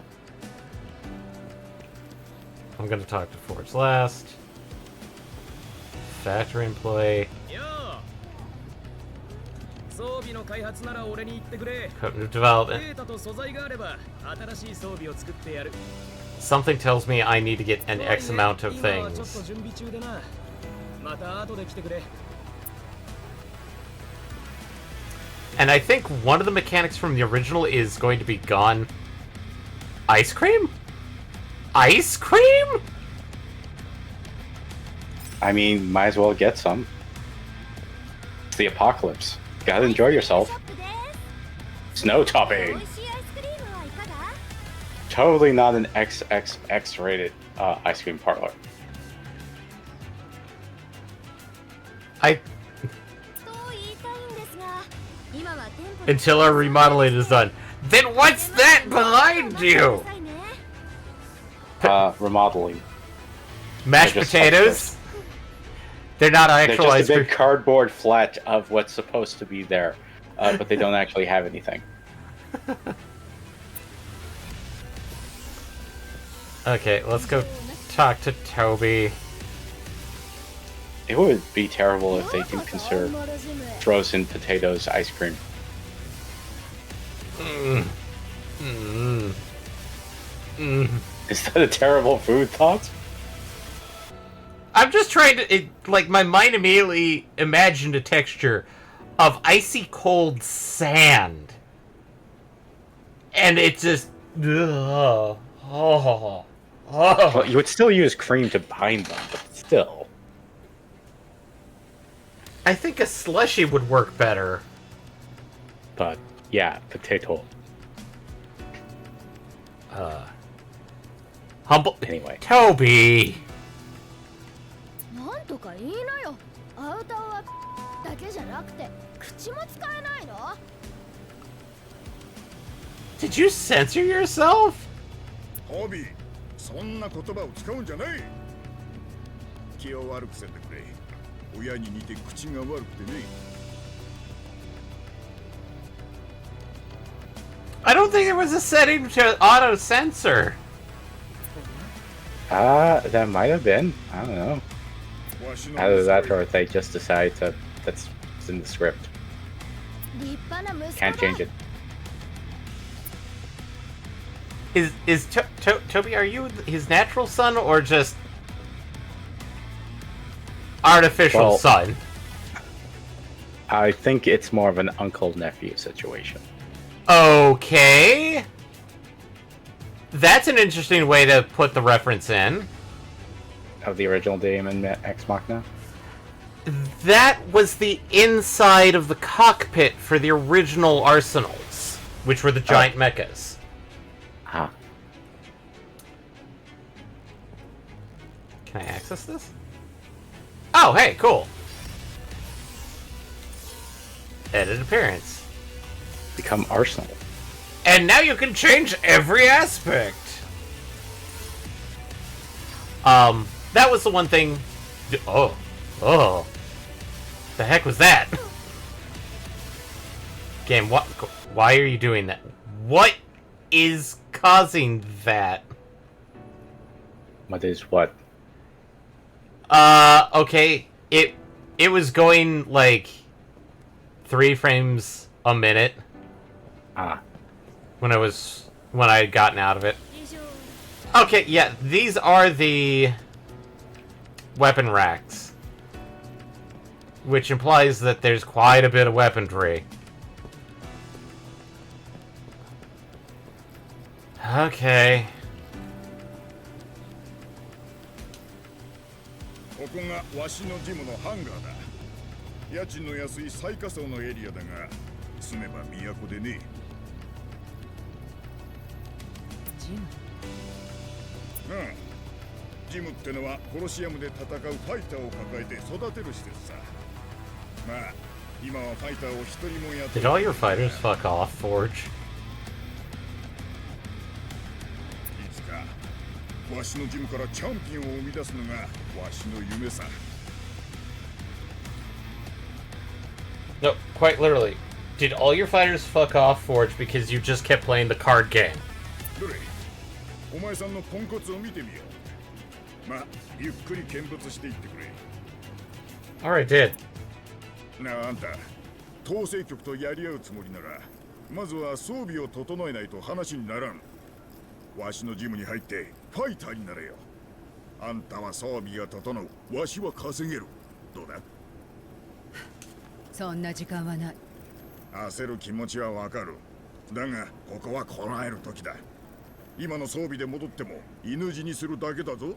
I'm gonna talk to Forge last. Factory employee. Cognitive development. Something tells me I need to get an X amount of things. And I think one of the mechanics from the original is going to be gone. Ice cream? Ice cream? I mean, might as well get some. It's the apocalypse. Gotta enjoy yourself. Snow topping. Totally not an XXX rated ice cream parlor. Until our remodeling is done. Then what's that behind you? Remodeling. Mashed potatoes? They're not actual They're ice just a cream. big cardboard flat of what's supposed to be there, but they don't actually have anything. Okay, let's go talk to Toby. It would be terrible if they do consider frozen potatoes ice cream. Is that a terrible food thought? I'm just trying to, my mind immediately imagined a texture of icy cold sand. And it just Ugh. Oh. Well, you would still use cream to bind them, but still. I think a slushy would work better. But yeah, potato. Humble. Anyway. Toby! なんとか言いなよ。アウターはだけじゃなくて口も使えないの？ Did you censor yourself? ホビー、そんな言葉を使うんじゃない。気を悪くせんでくれ。親に似て口が悪くてね。I don't think there was a setting to auto censor. That might have been. I don't know. わしの Either that or they just decide to. That's in the script. 立派な息子 Can't だ。 change it. Is Toby, are you his natural son or just artificial Well- son? I think it's more of an uncle-nephew situation. Okay. That's an interesting way to put the reference in. Of the original Daemon Ex Machina. That was the inside of the cockpit for the original Arsenals, which were the giant mechas. Ah. Can I access this? Oh, hey, cool. Edit appearance. Become Arsenal. And now you can change every aspect. That was the one thing. Oh. The heck was that? Game, what? Why are you doing that? What is causing that? What is what? Okay. It was going like 3 frames a minute Ah. when I had gotten out of it. Okay, yeah, these are the weapon racks, which implies that there's quite a bit of weaponry. Okay. ここがわしのジムのハンガーだ。家賃の安い最下層のエリアだが、住めば都でね。ジム。ジムってのはコロシアムで戦うファイターを抱えて育てる施設さ。まあ、今はファイターを一人もやって Did all your fighters fuck off, Forge? いつかわしのジムからチャンピオンを生み出すのがわしの夢さ。 No, quite literally. Did all your fighters fuck off, Forge, because you just kept playing the card game? どれ、お前さんのポンコツを見てみよう。まあ、ゆっくり見物していってくれ。 Alright, did. なあ、あんた、統制局とやり合うつもりなら、まずは装備を整えないと話にならん。わしのジムに入ってファイターになれよ。あんたは装備が整う。わしは稼げる。どうだ？そんな時間はない。焦る気持ちはわかる。だが、ここはこらえる時だ。今の装備で戻っても犬死にするだけだぞ。ん？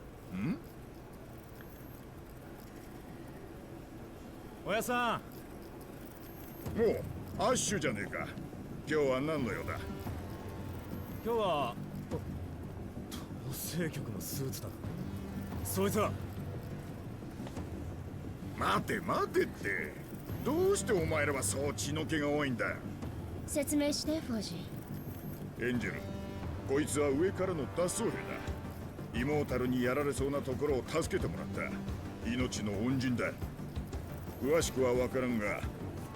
おやさん。もうアッシュじゃねえか。今日は何の用だ？今日は統制局のスーツだ。そいつは。待て待てって。どうしてお前らはそう血の気が多いんだ？説明してフォージ。エンジェル、こいつは上からの脱走兵だ。イモータルにやられそうなところを助けてもらった。命の恩人だ。詳しくは分からんが、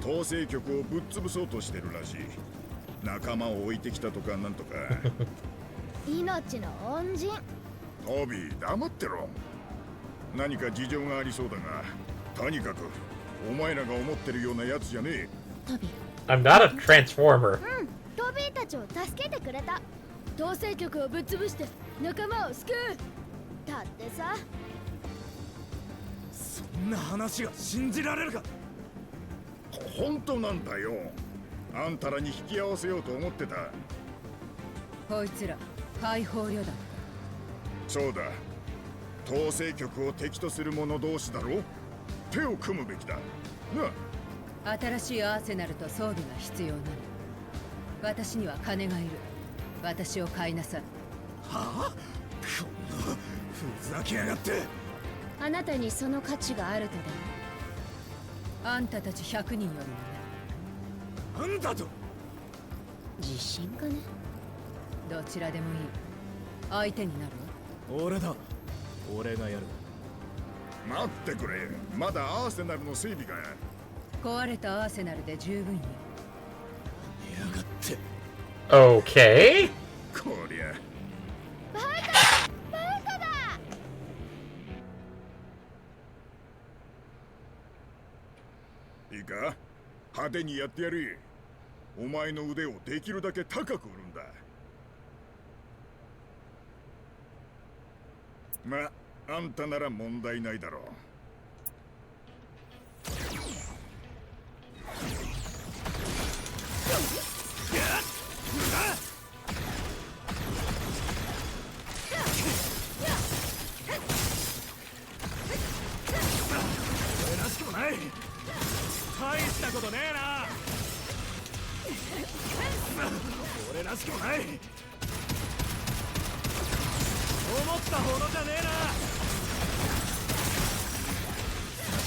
統制局をぶっ潰そうとしてるらしい。仲間を置いてきたとかなんとか。命の恩人。トビー、黙ってろ。何か事情がありそうだが、とにかくお前らが思ってるようなやつじゃねえ。トビー。 I'm not a transformer. トビーたちを助けてくれた。統制局をぶっ潰して仲間を救う。だってさ。そんな話が信じられるか？本当なんだよ。あんたらに引き合わせようと思ってた。こいつら解放旅団。そうだ。統制局を敵とする者同士だろ。手を組むべきだ。な。新しいアーセナルと装備が必要なの。私には金がいる。私を買いなさい。はあ、こんなふざけやがって。あなたにその価値があるとでも？あんたたち100人よりもね。なんだと。自信かね？どちらでもいい。相手になるわ。俺だ。俺がやる。待ってくれ。まだアーセナルの整備が。壊れたアーセナルで十分よ。やがって。Okay. こりゃ。バカだ！いいか、派手にやってやれ。お前の腕をできるだけ高く売るんだ。ま、あんたなら問題ないだろう。俺らしくもない。大したことねえな。俺らしくもない。思ったほどじゃねえな。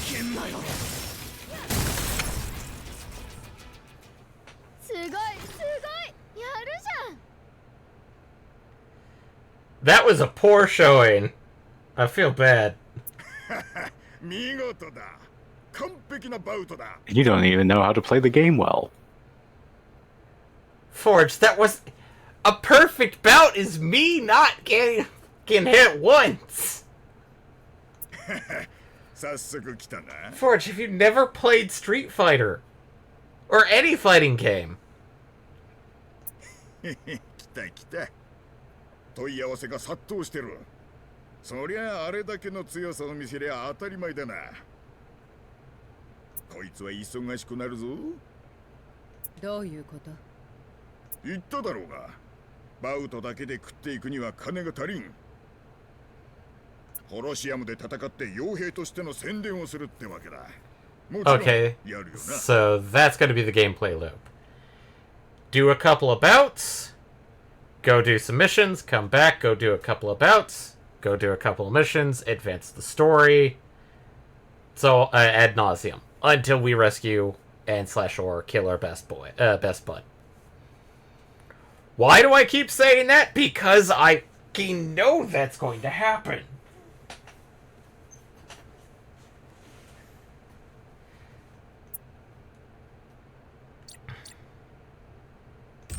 叫んなよ。すごいやるじゃん。 That was a poor showing. I feel bad. 見事だ。完璧なバウトだ。 You don't even know how to play the game well. Forge, that was a perfect bout. Is me not getting hit once. 早速来たな。 Forge, have you never played Street Fighter or any fighting game? 来た来た。問い合わせが殺到してる。そりゃあれだけの強さを見せりゃ当たり前だな。こいつは忙しくなるぞ。どういうこと？言っただろうが、バウトだけで食っていくには金が足りん。コロシアムで戦って傭兵としての宣伝をするってわけだ。もちろん Okay, やるよな。 so that's going to be the gameplay loop. Do a couple of bouts, go do some missions, come back, go do a couple of bouts, go do a couple of missions, advance the story. So ad nauseum until we rescue and / or kill our best bud. Why do I keep saying that? Because I know that's going to happen.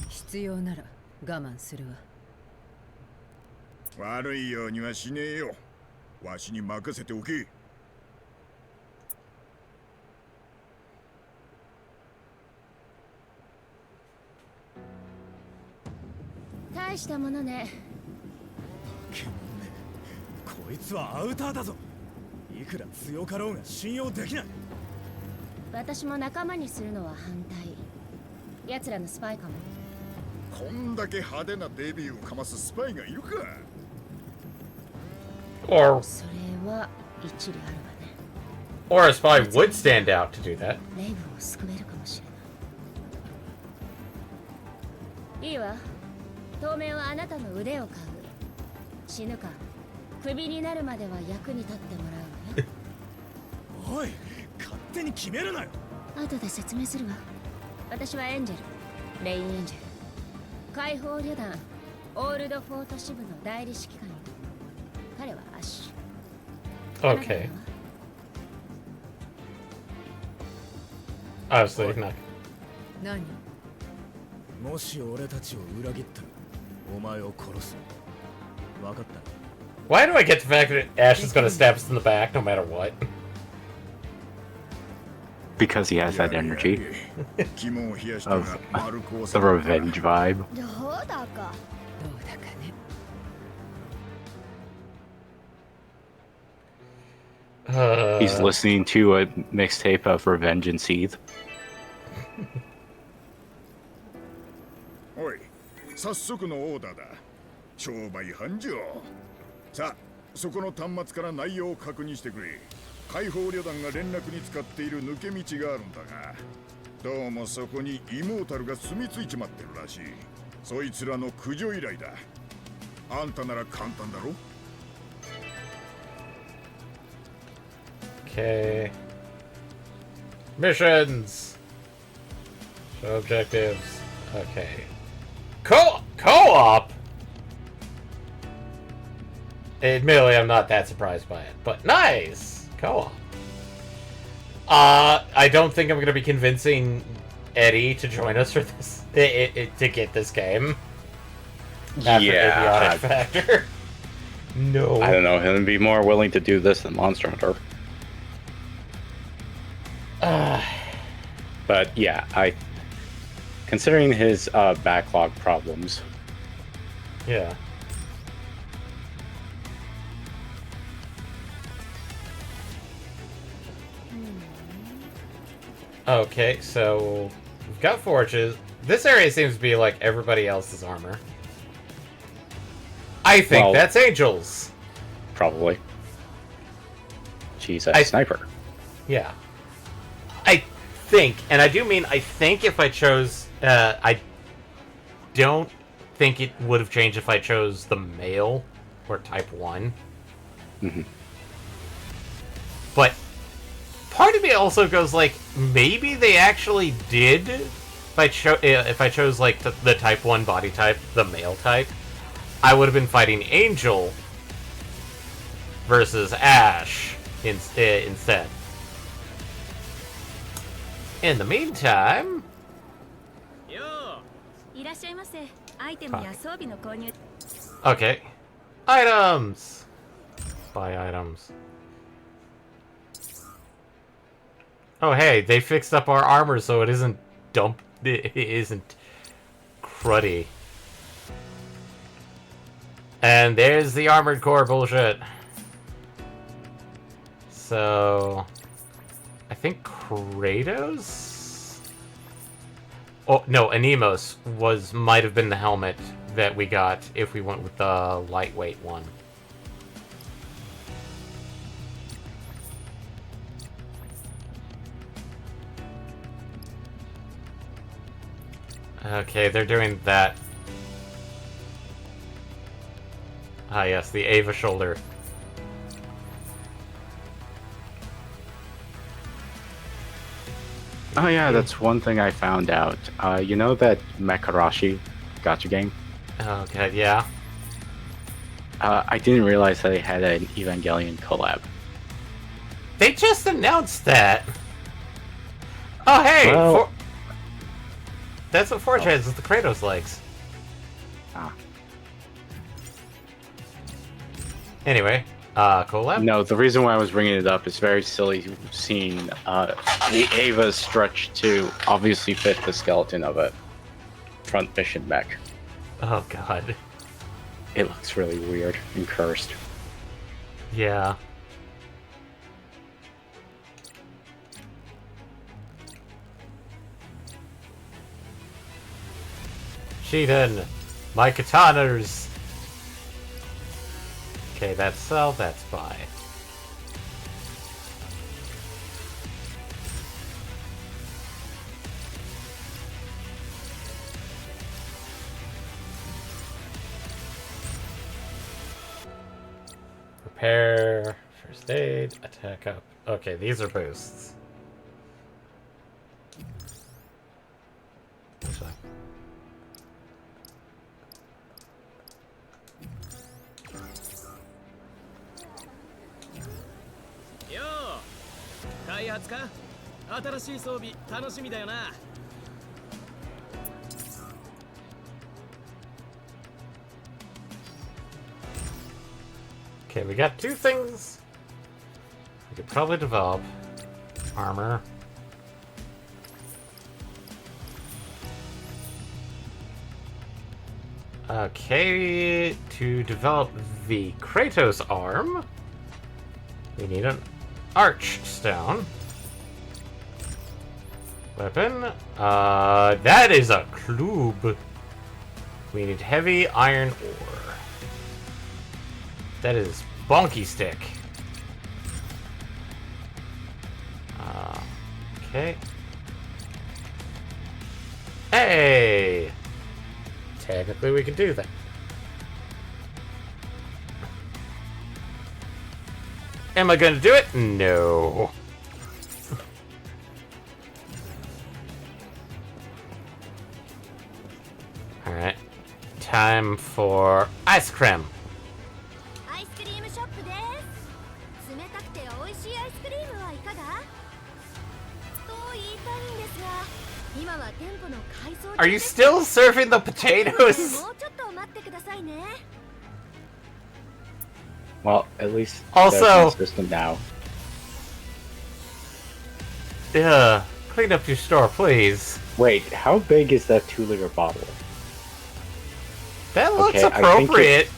必要なら我慢するわ。悪いようにはしねえよ。わしに任せておけ。大したものね。こいつはアウターだぞ。いくら強かろうが信用できない。私も仲間にするのは反対。奴らのスパイかも。こんだけ派手なデビューをかますスパイがいるか。 Or それは一理あるわね。 a spy would stand out to do that. レイブを救えるかもしれない。いいわ。当面はあなたの腕を買う。死ぬかクビになるまでは役に立ってもらうわよ。おい、勝手に決めるなよ。後で説明するわ。私はエンジェル、レインエンジェル。解放旅団オールドフォート支部の代理指揮官よ。彼はアッシュ。 Okay. Obviously not. 何？もし俺たちを裏切ったらお前を殺す。分かった。 Why do I get the fact that Ash is going to stab us in the back no matter what? Because he has that energy 肝を冷やした of が丸く the 収まるか。 revenge vibe. どうだか。どうだかね。He's listening to a mixtape of Revenge and Seethe. おい、早速のオーダーだ。商売繁盛。さあ、そこの端末から内容を確認してくれ。解放旅団が連絡に使っている抜け道があるんだが、どうもそこにイモータルが住み着いちまってるらしい。そいつらの駆除依頼だ。あんたなら簡単だろ。Okay. Missions. Show objectives. Okay. Co-op? Admittedly, I'm not that surprised by it, but nice! Co-op. I don't think I'm going to be convincing Eddie to join us for this, to get this game. After Yeah. Idiotic Factor. No. I don't know. He'll be more willing to do this than Monster Hunter. But yeah, considering his backlog problems. Yeah. Okay, so we've got forges. This area seems to be like everybody else's armor. I think that's Angel's. Probably. She's a sniper. Yeah. I think, and I do mean I think if I chose... I don't think it would have changed if I chose the male or type 1. Mm-hmm. But part of me also goes like, maybe they actually did. If I chose like the type 1 body type, the male type, I would have been fighting Angel versus Ash instead. In the meantime... Okay. Items! Buy items. Oh hey, they fixed up our armor so it isn't it isn't cruddy. And there's the armored core bullshit. So I think Kratos? Oh no, Anemos might have been the helmet that we got if we went with the lightweight one. Okay, they're doing that. Ah yes, the Ava shoulder. Oh yeah, that's one thing I found out. You know that Mekarashi gacha game? Oh god, yeah. I didn't realize they had an Evangelion collab. They just announced that! Oh hey! Well, that's what Forge has with the Kratos legs. Ah. Anyway, collab? No, the reason why I was bringing it up is very silly seeing the Ava stretch to obviously fit the skeleton of a front mission mech. Oh god. It looks really weird and cursed. Yeah. Cheatin'! My katanas! Okay, that's sell, that's buy. Repair, first aid, attack up. Okay, these are boosts. Actually. Okay, we got two things we could probably develop. Armor. Okay, to develop the Kratos arm, we need an Archstone. Weapon. That is a Klub. We need heavy iron ore. That is bonky stick. Okay. Hey! Technically we can do that. Am I going to do it? No. Alright. Time for ice cream. アイスクリームショップです。冷たくて美味しいアイスクリームはいかが？と言いたいんですが、今は店舗の改装中です。 Are you still serving the potatoes? もうちょっと待ってくださいね。 Well, at least Also- there's a system now. Yeah. Clean up your store, please. Wait, how big is that 2-liter bottle? That looks Okay, I think appropriate.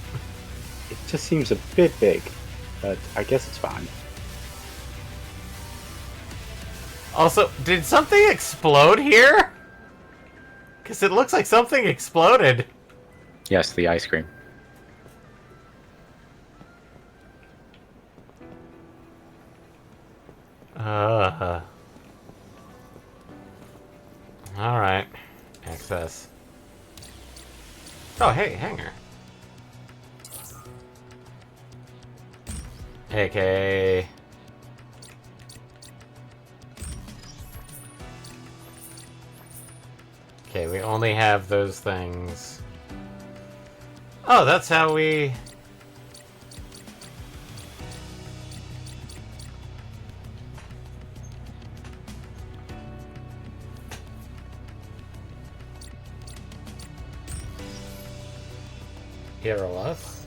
It just seems a bit big, but I guess it's fine. Also, did something explode here? Because it looks like something exploded. Yes, the ice cream. Alright. Access. Oh, hey, hanger. AK. Okay, we only have those things. Oh, that's how we... Hero us.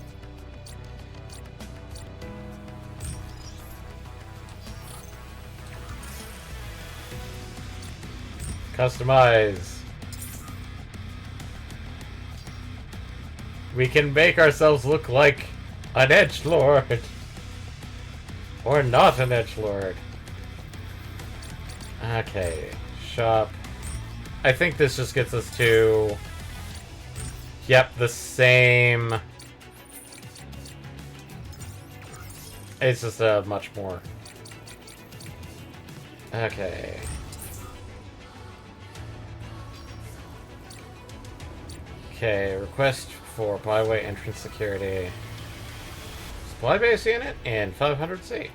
Customize. We can make ourselves look like an edgelord. Or not an edgelord. Okay. Shop. I think this just gets us to... Yep, the same. It's just much more. Okay. Okay, request for byway entrance security. Supply base unit and 500C.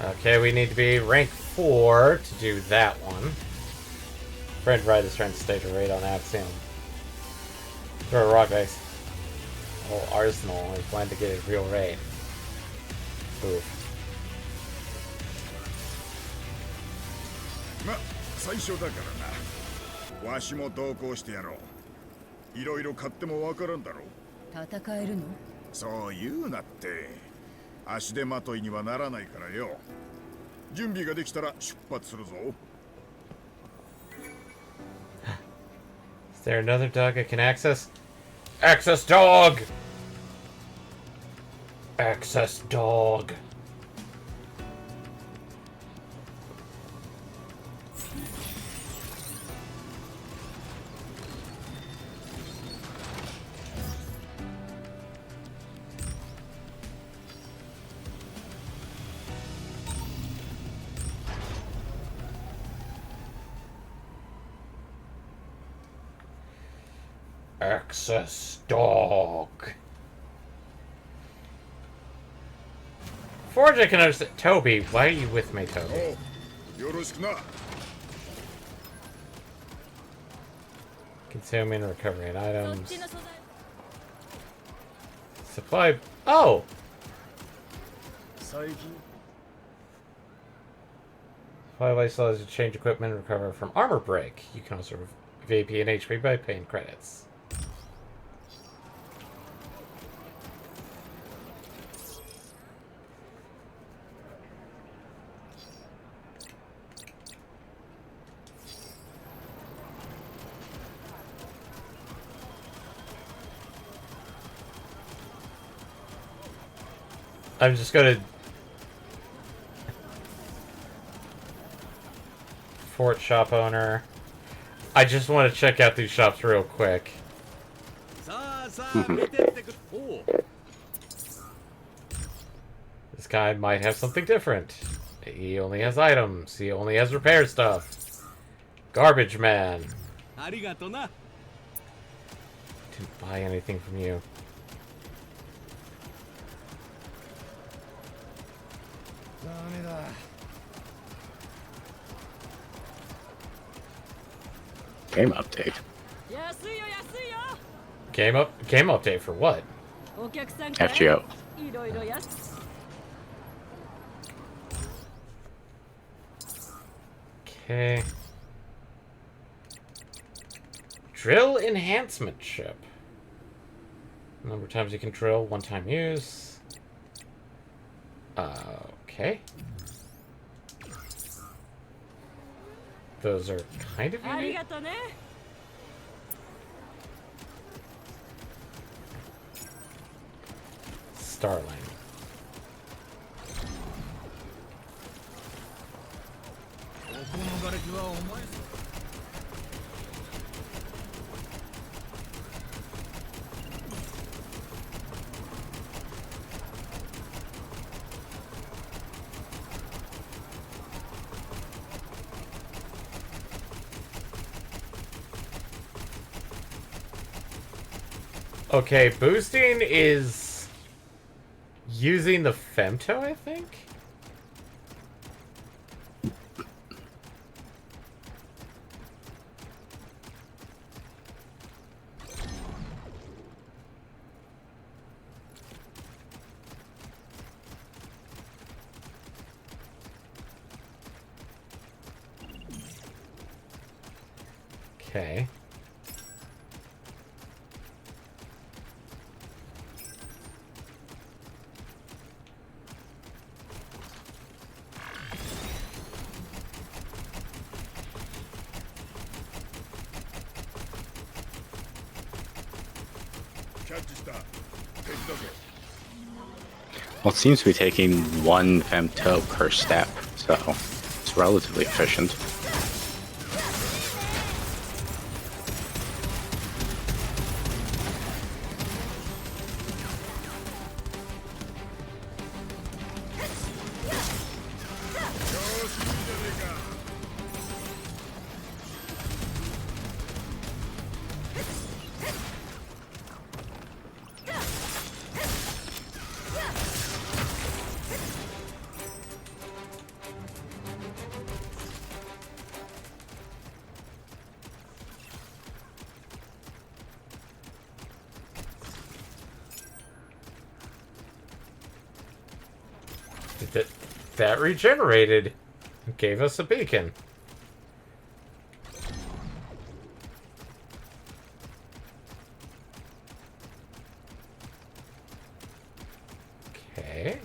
Okay, we need to be rank 4 to do that one. Friend Ride is trying to stage a raid on Axiom. Throw a rock ice. Whole arsenal is planned to get a real raid. Oof. ま、最初だからな。わしも同行してやろう。いろいろ買ってもわからんだろう。戦えるの？そう言うなって。足手まといにはならないからよ。準備ができたら出発するぞ。Is there another dog I can access? Access dog! Access dog. Access dog. Forge, I can understand. Toby, why are you with me, Toby? よろしくな。Consuming, recovering items. Supply. Oh! Supply life allows you to change equipment and recover from armor break. You can also VP and HP by paying credits. I'm just gonna... Fort shop owner. I just want to check out these shops real quick. This guy might have something different. He only has items. He only has repair stuff. Garbage man. Didn't buy anything from you. Game update. Game update for what? FGO. Okay. Drill enhancement chip. Number of times you can drill, one-time use. Okay. Those are kind of unique. Starling. Okay, boosting is using the femto, I think? Okay. Well, it seems to be taking one femto per step, so it's relatively efficient. That regenerated. Gave us a beacon. Okay.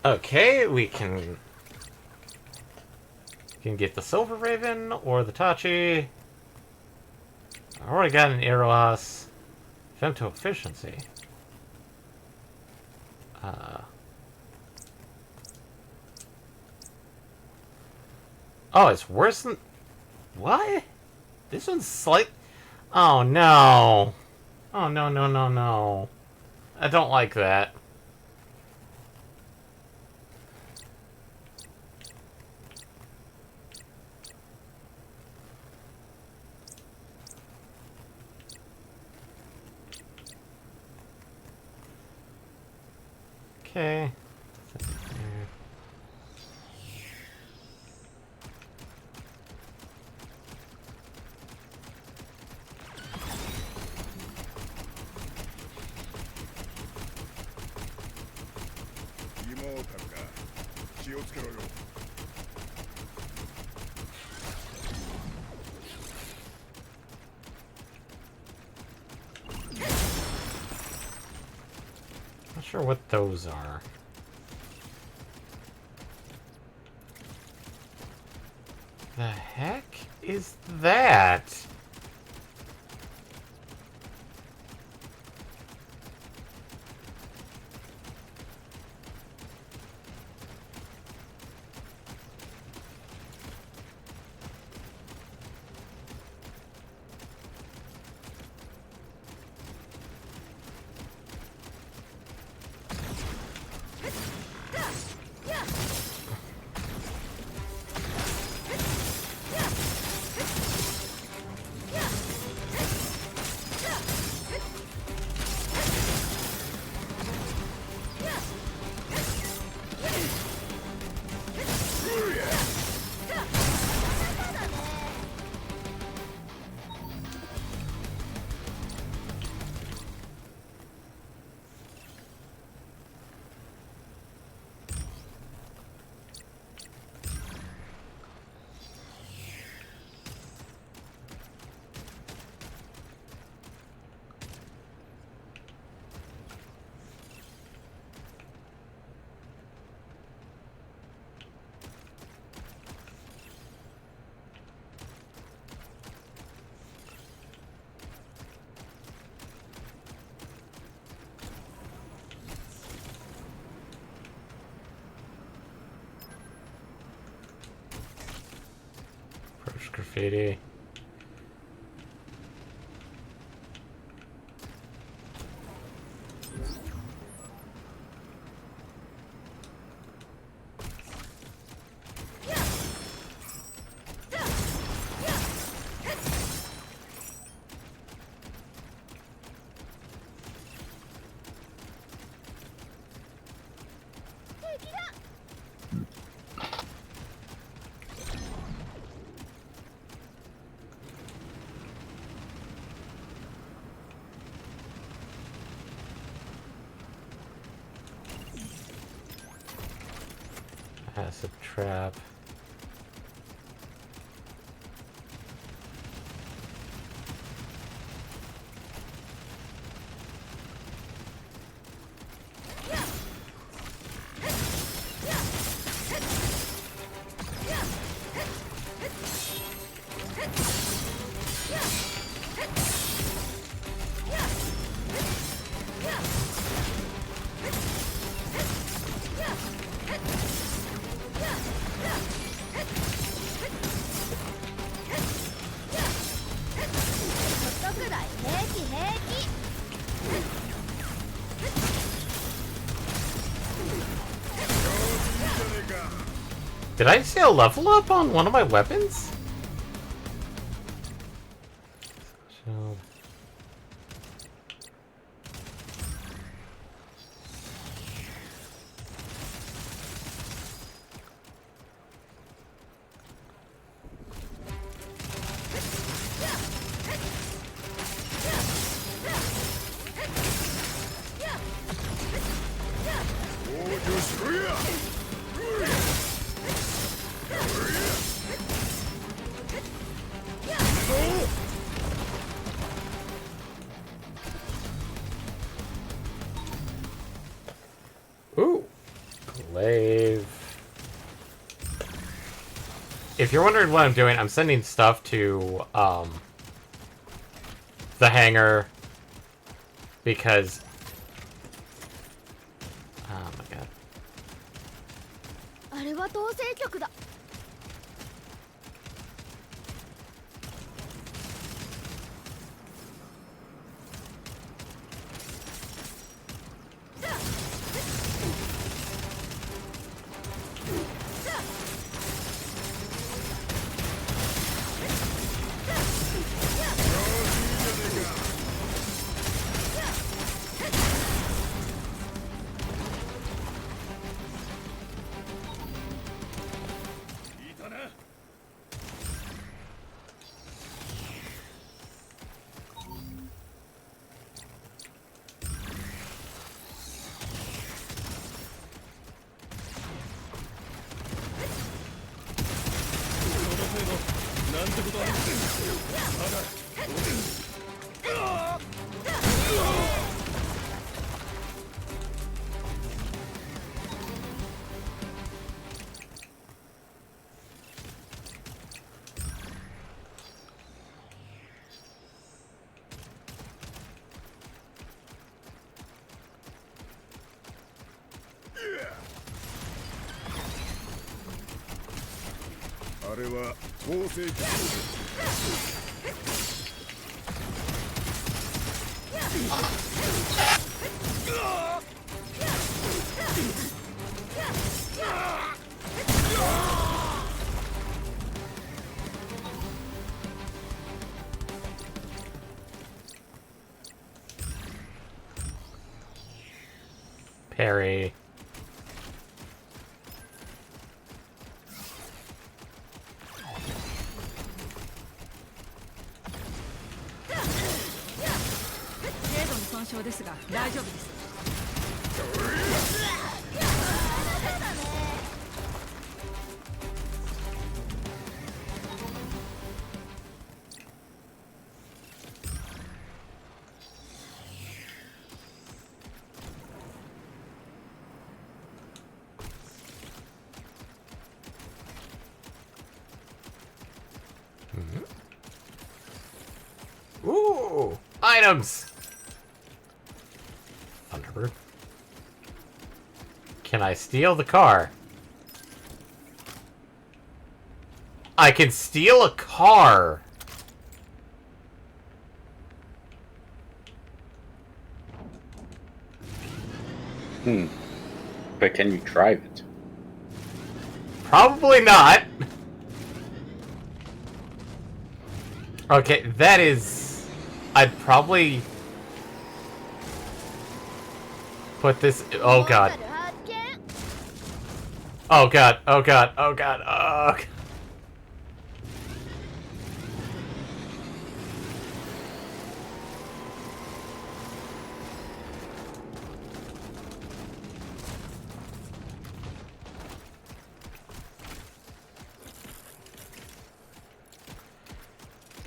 Okay, we can get the Silver Raven or the Tachi. I already got an Eros. Femto efficiency. Oh, it's worse than... What? This one's slight... Oh, no. Oh, no, no, no, no. I don't like that. Okay. 気をつけろよ。Not sure what those are. The heck is that? Approach graffiti. Acid trap. Did I see a level up on one of my weapons? Shield. Ooh, glaive. If you're wondering what I'm doing, I'm sending stuff to the hangar because oh my god. あれは統制局だ。あれは統制機。Parry. Ooh! Items! Thunderbird. Can I steal the car? I can steal a car! But can you drive it? Probably not. Okay, that is... I'd probably... put this... Oh god. Oh god, oh god, oh god, oh god.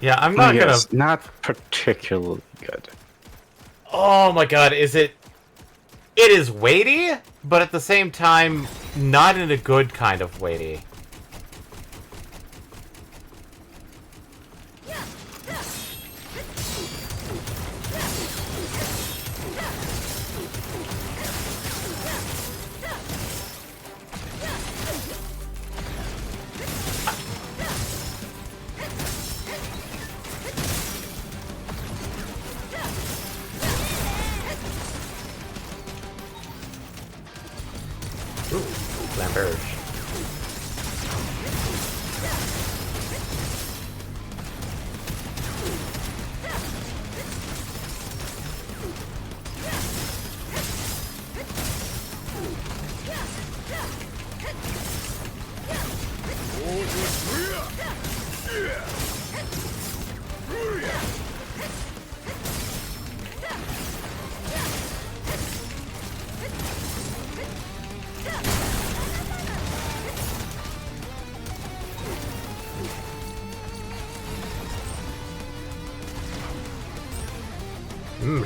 Yeah, I'm not gonna... Yes, not particularly good. Oh my god, is it... It is weighty, but at the same time, not in a good kind of weighty. Lamberge.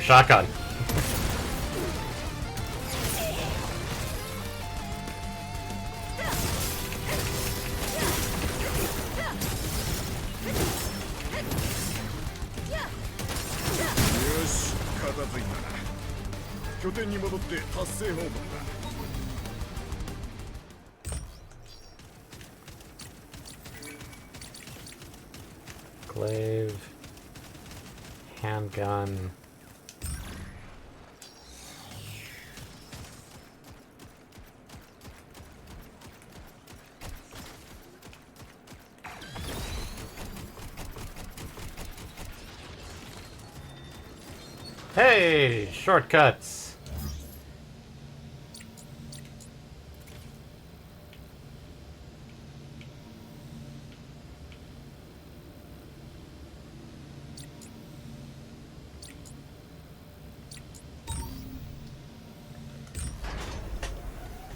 Shotgun. Glaive. Handgun. Hey, shortcuts.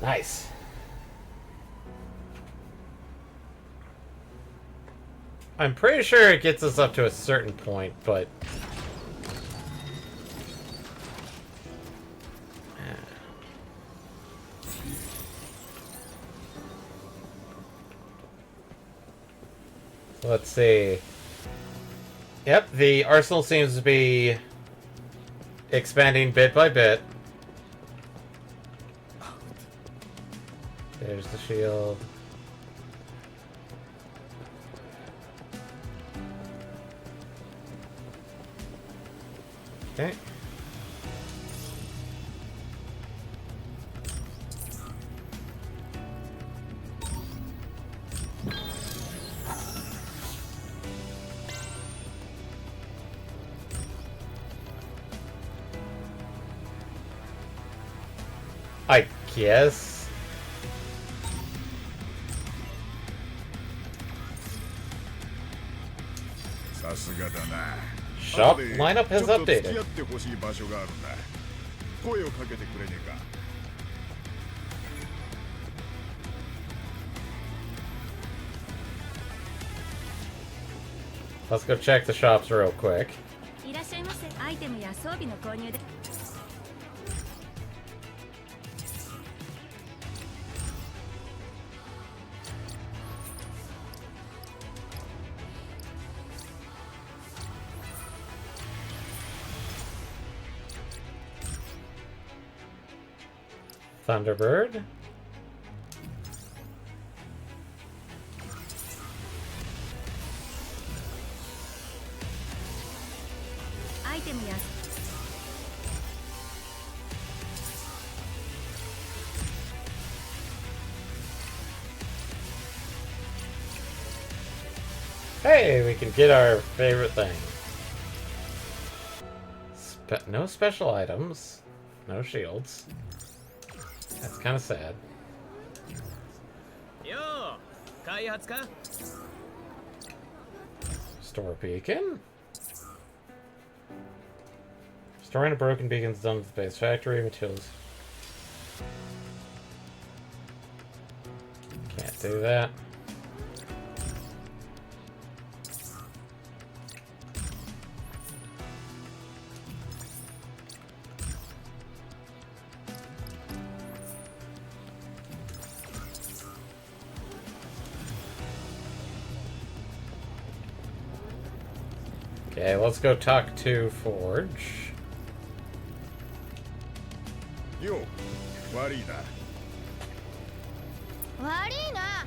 Nice. I'm pretty sure it gets us up to a certain point, but... Let's see. Yep, the arsenal seems to be expanding bit by bit. There's the shield. Okay. I guess. Shop lineup has updated. Let's go check the shops real quick. Thunderbird. Hey, we can get our favorite thing. No special items. No shields. That's kind of sad. Yo, Store beacon. Storing a broken beacon is done with the base factory materials. Can't do that. Okay, let's go talk to Forge. Yo, 悪いな。悪いな。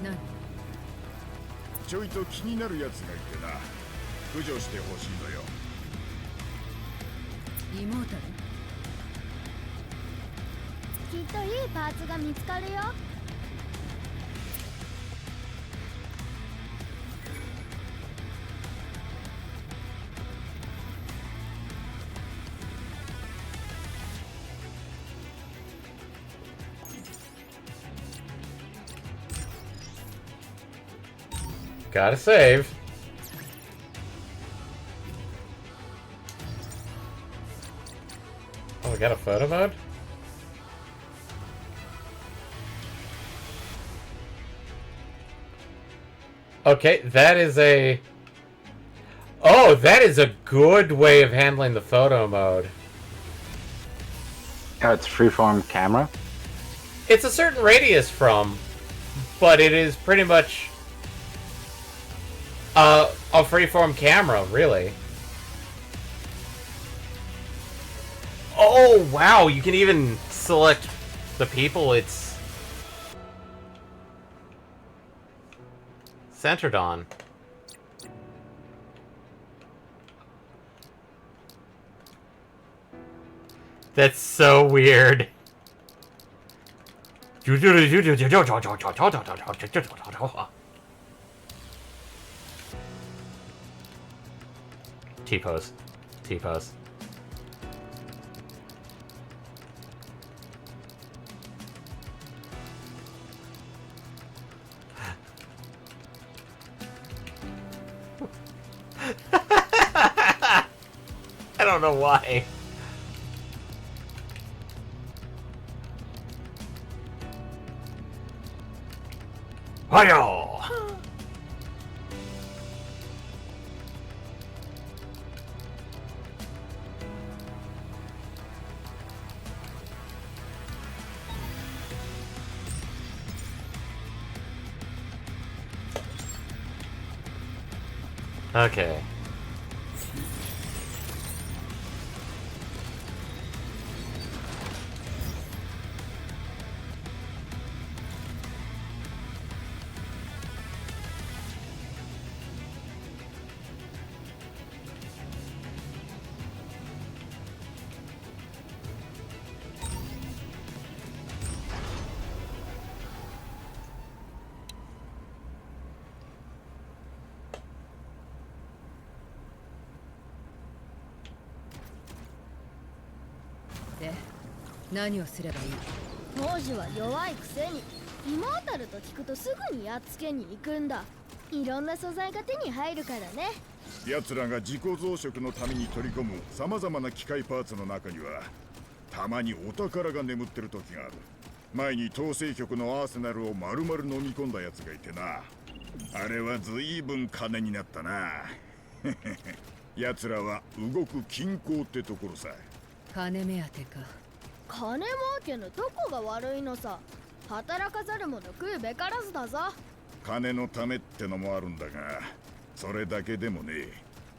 何？ちょいと気になるやつがいてな。駆除してほしいのよ。妹に？きっといいパーツが見つかるよ。Gotta save. Oh, we got a photo mode? Okay, that is a... Oh, that is a good way of handling the photo mode. Yeah, it's freeform camera. It's a certain radius from, but it is pretty much a freeform camera, really. Oh, wow, you can even select the people it's centered on. That's so weird. T-pose. T-pose. I don't know why. Hiya! Okay.で、何をすればいい？当時は弱いくせにイモータルと聞くとすぐにやっつけに行くんだ。いろんな素材が手に入るからね。奴らが自己増殖のために取り込む様々な機械パーツの中にはたまにお宝が眠ってる時がある。前に統制局のアーセナルを丸々飲み込んだ奴がいてな。あれは随分金になったな。奴らは動く均衡ってところさ。金目当てか。金儲けのどこが悪いのさ。働かざる者食うべからずだぞ。金のためってのもあるんだが、それだけでもね。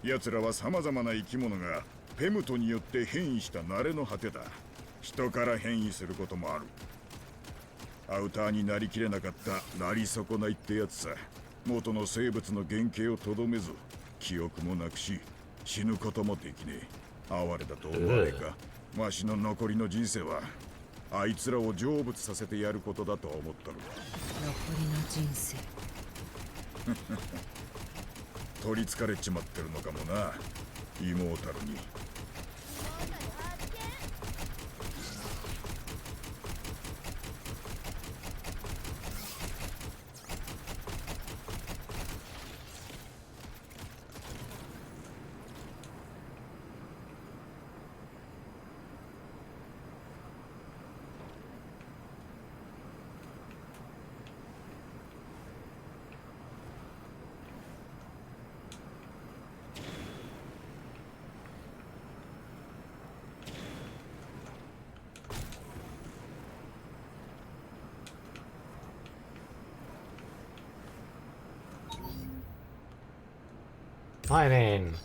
奴らは様々な生き物がペムトによって変異した慣れの果てだ。人から変異することもある。アウターになりきれなかったなり損ないってやつさ。元の生物の原型をとどめず、記憶もなくし、死ぬこともできねえ。哀れだと思わねえか。わしの残りの人生はあいつらを成仏させてやることだと思ったる。残りの人生。取りつかれちまってるのかもな、イモータルに。Mining.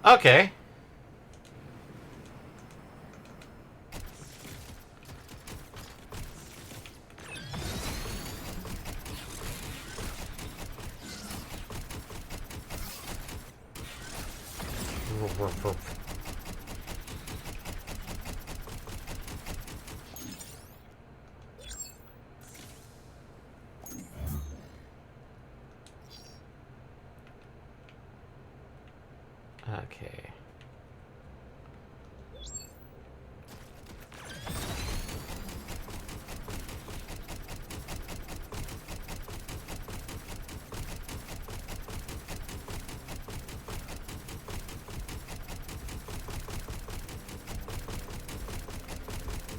Okay. Okay.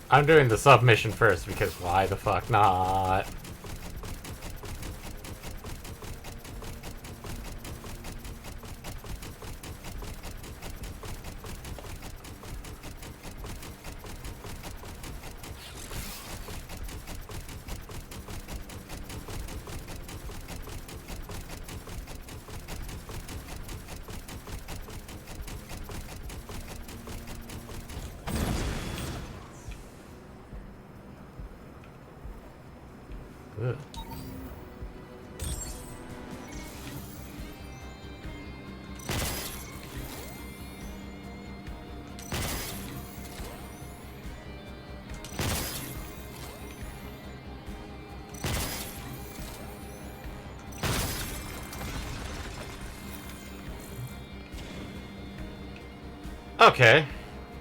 I'm doing the submission first because why the fuck not? Ugh. Okay,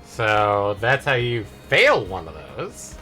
so that's how you fail one of those.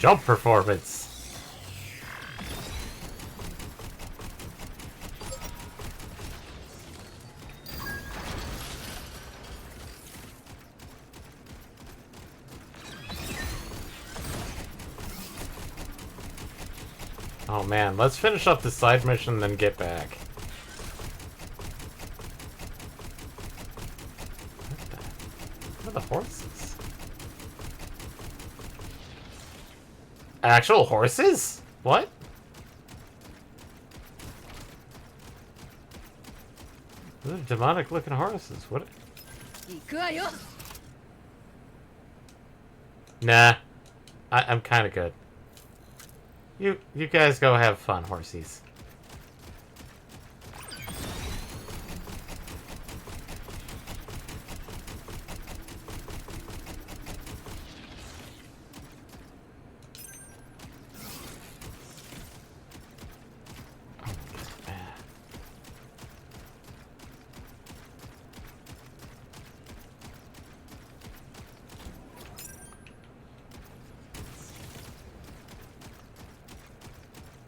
jump performance. Oh man, let's finish up the side mission and then get back. What are the horses? Actual horses? What? Those are demonic looking horses. What? Nah. I'm kinda good. You guys go have fun, horsies.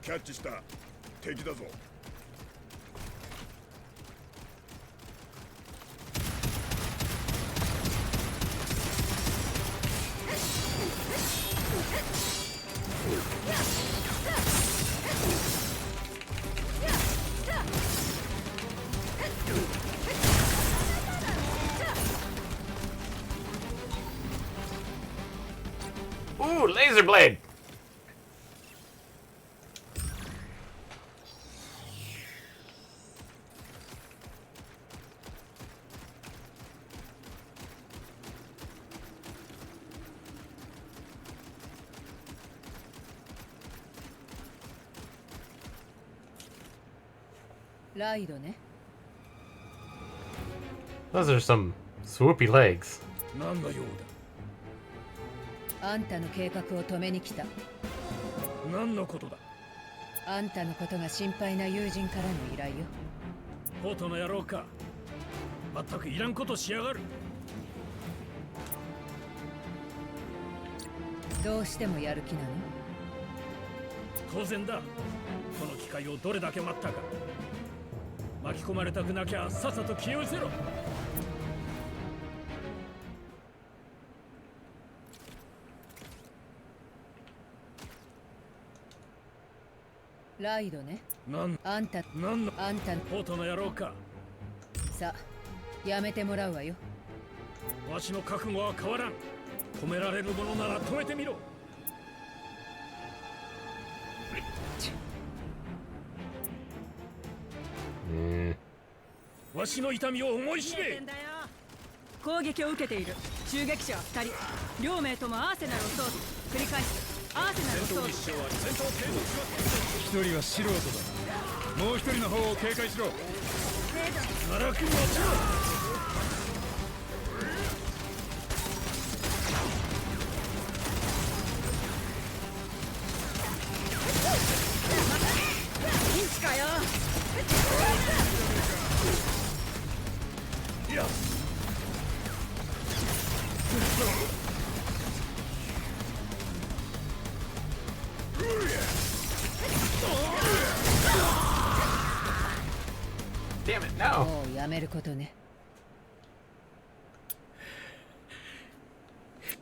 キャッチした。敵だぞ。Ooh, laser blade! Those are some swoopy legs. 何の用あんたの計画を止めに来た。だ。何のことだ。あんたのことが心配な友人からの依頼よ。フォートの野郎か。まったくいらんことしやがる。どうしてもやる気なの？当然だ。この機会をどれだけ待ったか。巻き込まれたくなきゃさっさと気を失せろ。ライドね。あんたフォートの野郎か。さ、やめてもらうわよ。わしの覚悟は変わらん。止められるものなら止めてみろ。わしの痛みを思い知れ。攻撃を受けている。襲撃者は2人。両名ともアーセナルを操作。繰り返す。アーセナルを操作。一人は素人だ。もう一人の方を警戒しろ。奈落に落ちろ。ピンチかよ。いや。Damn it, no. もうやめることね。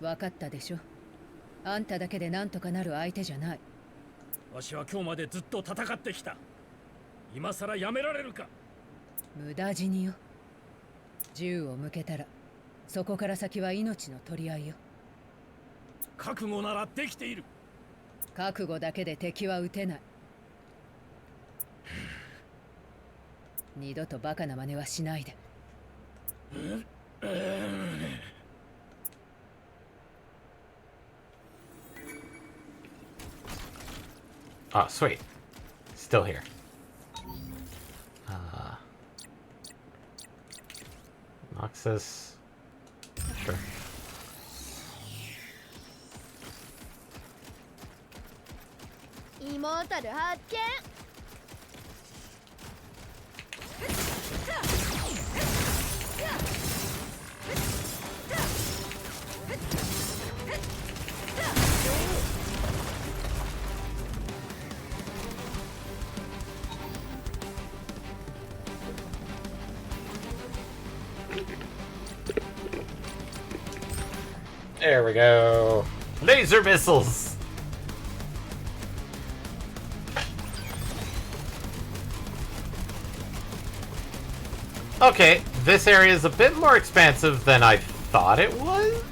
分かったでしょ。あんただけでなんとかなる相手じゃない。わしは今日までずっと戦ってきた。今さらやめられるか。無駄死によ。銃を向けたらそこから先は命の取り合いよ。覚悟ならできている。覚悟だけで敵は撃てない。二度とバカな真似はしないで。Oh, sweet. Still here. Noxus. Sure. Immortal 発見。There we go. Laser missiles. Okay, this area is a bit more expansive than I thought it was.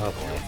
Oh boy.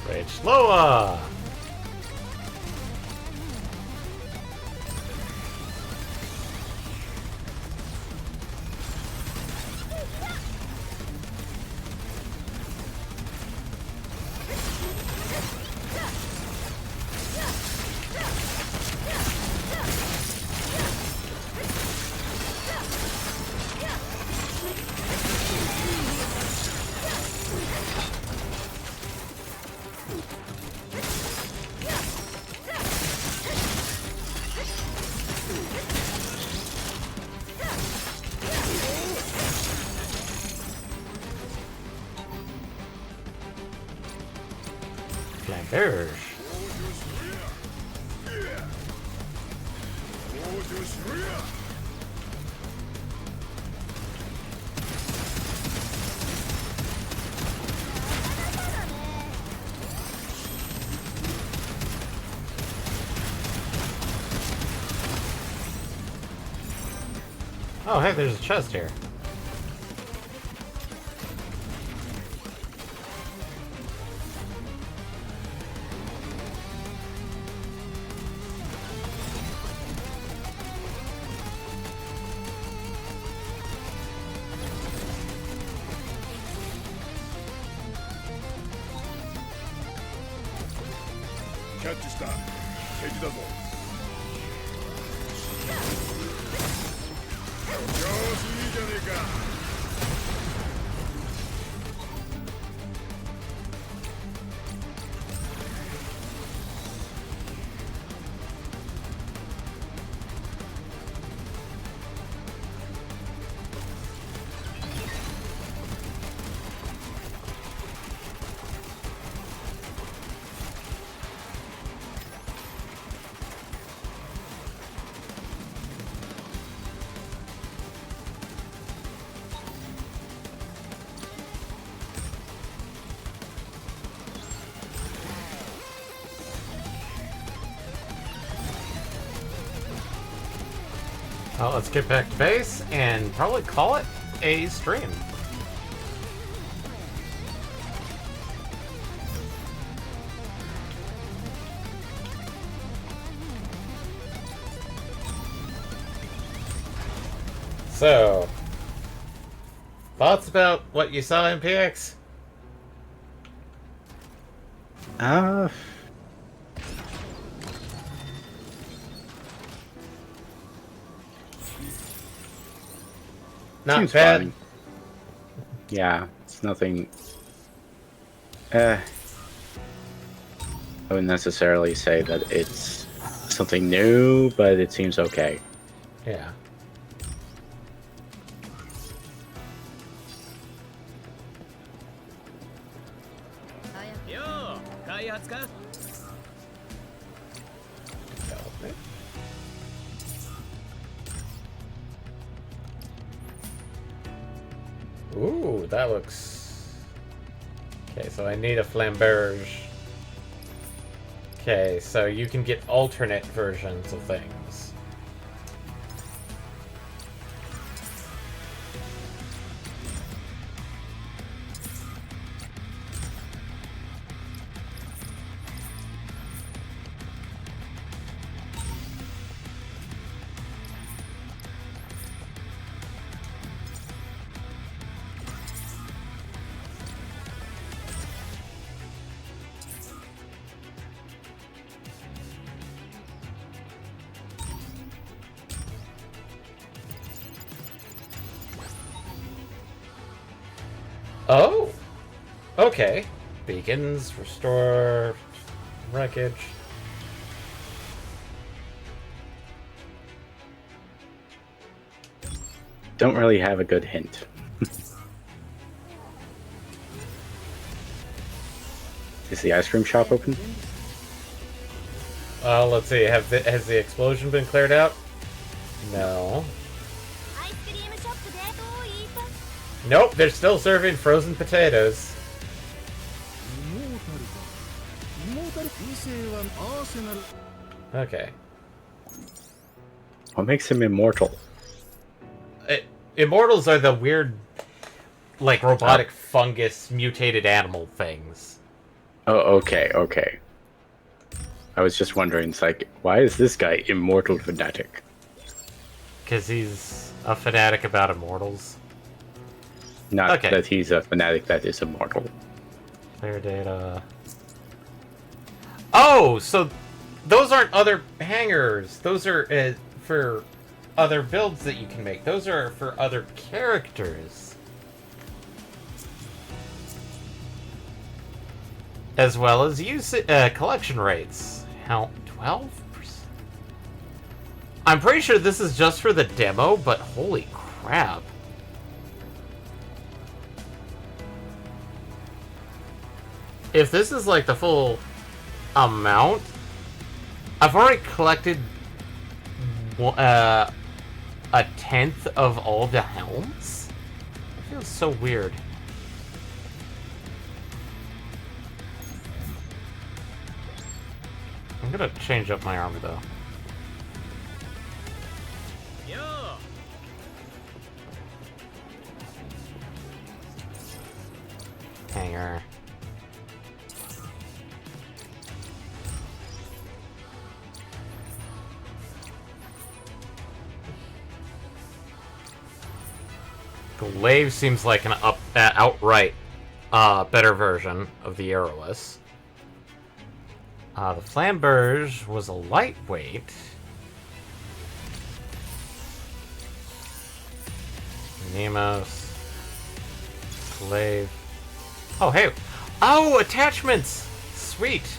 Rage slower. Flamberge. Oh, hey, there's a chest here. Well, let's get back to base and probably call it a stream. So, thoughts about what you saw in PX? Not Seems bad. fine. Yeah, it's nothing. I wouldn't necessarily say that it's something new, but it seems okay. Yeah. 開発か Development. Ooh, that looks... Okay, so I need a flamberge. Okay, so you can get alternate versions of things. Oh! Okay. Beacons, restore, wreckage. Don't really have a good hint. Is the ice cream shop open? Let's see. Has the explosion been cleared out? No. Nope, they're still serving frozen potatoes. Okay. What makes him immortal? Immortals are the weird, like, robotic fungus mutated animal things. Oh, okay. I was just wondering, it's like, why is this guy immortal fanatic? Because he's a fanatic about immortals. Not that he's a fanatic that is immortal. Clear data. Oh, so those aren't other hangers. Those are for other builds that you can make. Those are for other characters. As well as use collection rates. How 12%? I'm pretty sure this is just for the demo, but holy crap. If this is like the full amount, I've already collected a 10th of all the helms? It feels so weird. I'm gonna change up my armor though. Yo. Hanger. Glaive seems like an outright better version of the Arrowless. The Flamberge was a lightweight. Nemos. Glaive. Oh, hey. Oh, attachments! Sweet.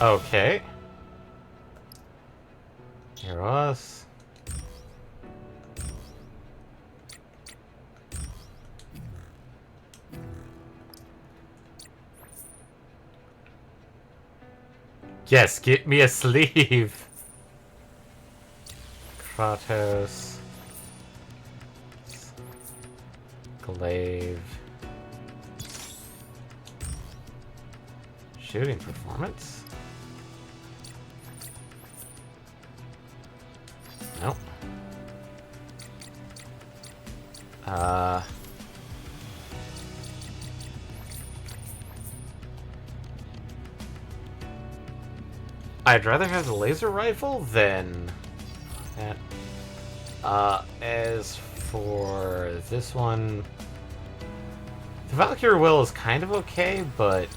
Okay. Here us. Yes, get me a sleeve. Kratos. Glaive. Shooting performance. Nope. I'd rather have the laser rifle than that. As for this one, the Valkyrie Will is kind of okay, but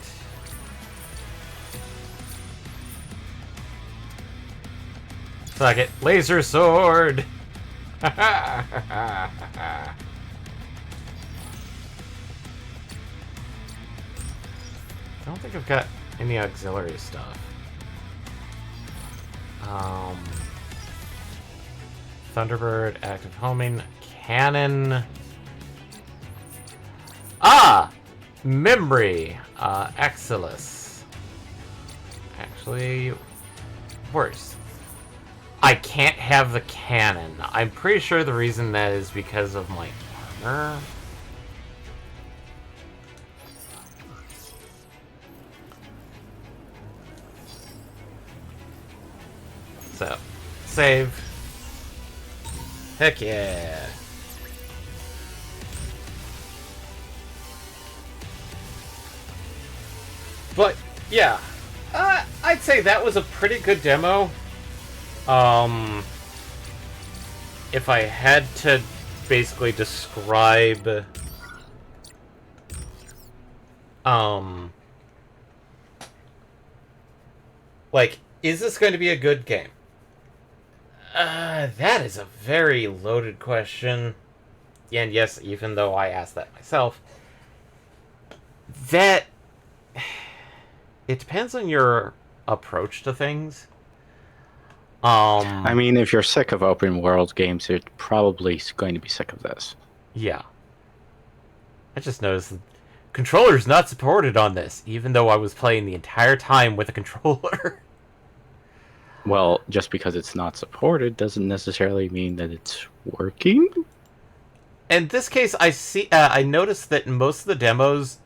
fuck it, laser sword. I don't think I've got any auxiliary stuff. Thunderbird, active homing, cannon. Ah! Memory. Exilus. Actually, worse. I can't have the cannon. I'm pretty sure the reason that is because of my armor. So, save. Heck yeah. But, yeah. I'd say that was a pretty good demo. If I had to basically describe... like, is this going to be a good game? That is a very loaded question. And yes, even though I asked that myself, that... it depends on your approach to things. I mean, if you're sick of open world games, you're probably going to be sick of this. Yeah. I just noticed the controller's not supported on this, even though I was playing the entire time with a controller. Well, just because it's not supported doesn't necessarily mean that it's working. In this case, I noticed that most of the demos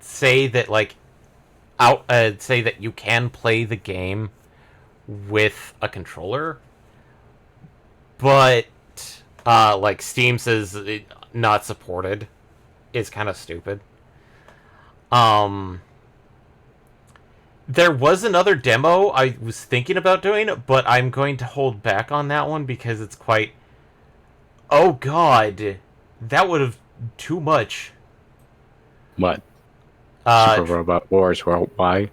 say that say that you can play the game with a controller, but like Steam says it not supported is kind of stupid. There was another demo I was thinking about doing, but I'm going to hold back on that one because it's quite... oh god, that would have too much. What? Super Robot Wars Worldwide?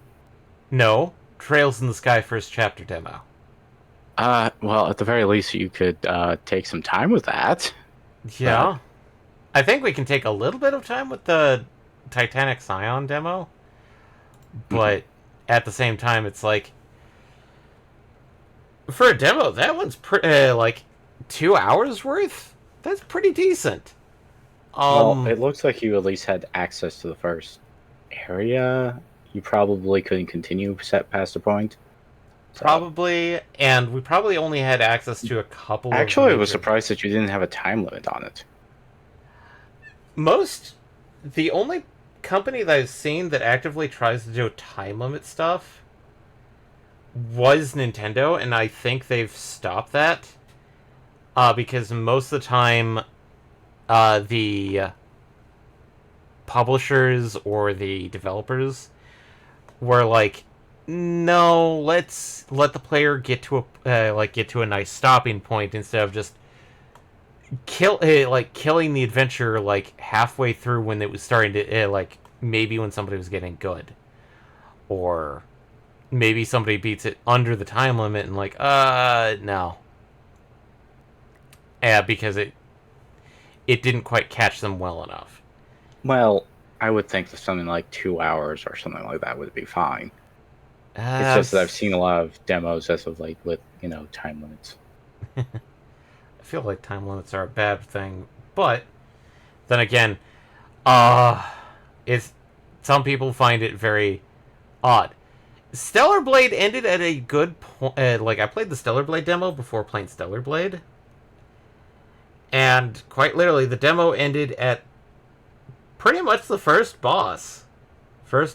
No, Trails in the Sky first chapter demo. Well, at the very least, you could take some time with that. Yeah. I think we can take a little bit of time with the Titanic Scion demo, but at the same time, it's like, for a demo, that one's like 2 hours worth? That's pretty decent. Well, it looks like you at least had access to the first area. You probably couldn't continue past the point. So. Probably, and we probably only had access to a couple Actually, I was surprised that you didn't have a time limit on it. The only company that I've seen that actively tries to do time limit stuff was Nintendo, and I think they've stopped that. Because most of the time, the publishers or the developers were like, no, let's let the player get to a nice stopping point instead of just killing the adventure like halfway through when it was starting to maybe when somebody was getting good, or maybe somebody beats it under the time limit and no. Because it didn't quite catch them well enough. Well, I would think that something like 2 hours or something like that would be fine. It's just that I've seen a lot of demos as of late with, time limits. I feel like time limits are a bad thing, but then again, some people find it very odd. Stellar Blade ended at a good point. I played the Stellar Blade demo before playing Stellar Blade. And quite literally, the demo ended at pretty much the first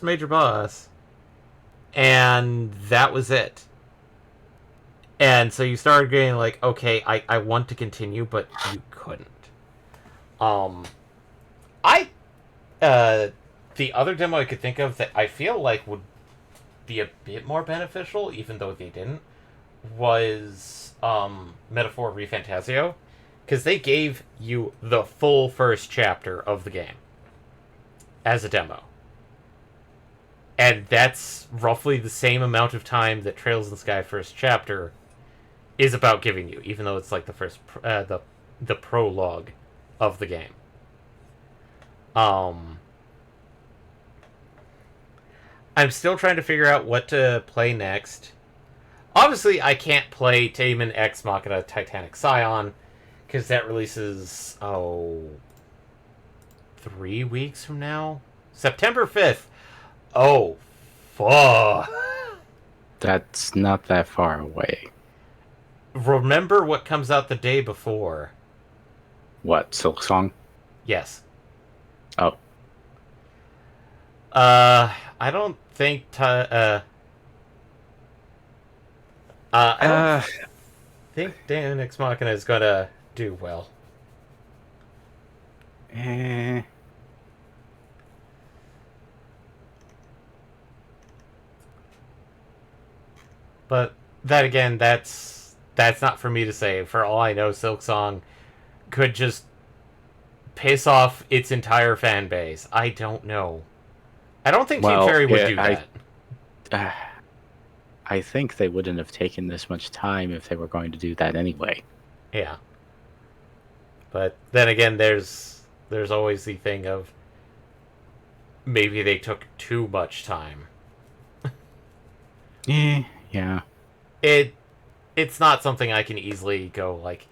major boss. And that was it. And so you started getting okay, I want to continue, but you couldn't. The other demo I could think of that I feel like would be a bit more beneficial, even though they didn't, was Metaphor ReFantasio. Because they gave you the full first chapter of the game as a demo. And that's roughly the same amount of time that Trails in the Sky first chapter is about giving you, even though it's like the first the prologue of the game. I'm still trying to figure out what to play next. Obviously, I can't play Tamen Ex Machina Titanic Scion Because that releases, 3 weeks from now? September 5th. Oh, fuck. That's not that far away. Remember what comes out the day before. What, Silk Song? Yes. Oh. I don't think... I don't think Dan Ex Machina is gonna do well. But that again, that's not for me to say. For all I know, Silksong could just piss off its entire fan base. I don't know. I don't think Team Cherry would do that. I think they wouldn't have taken this much time if they were going to do that anyway. Yeah. But then again, there's always the thing of maybe they took too much time. Yeah. It's not something I can easily go, like,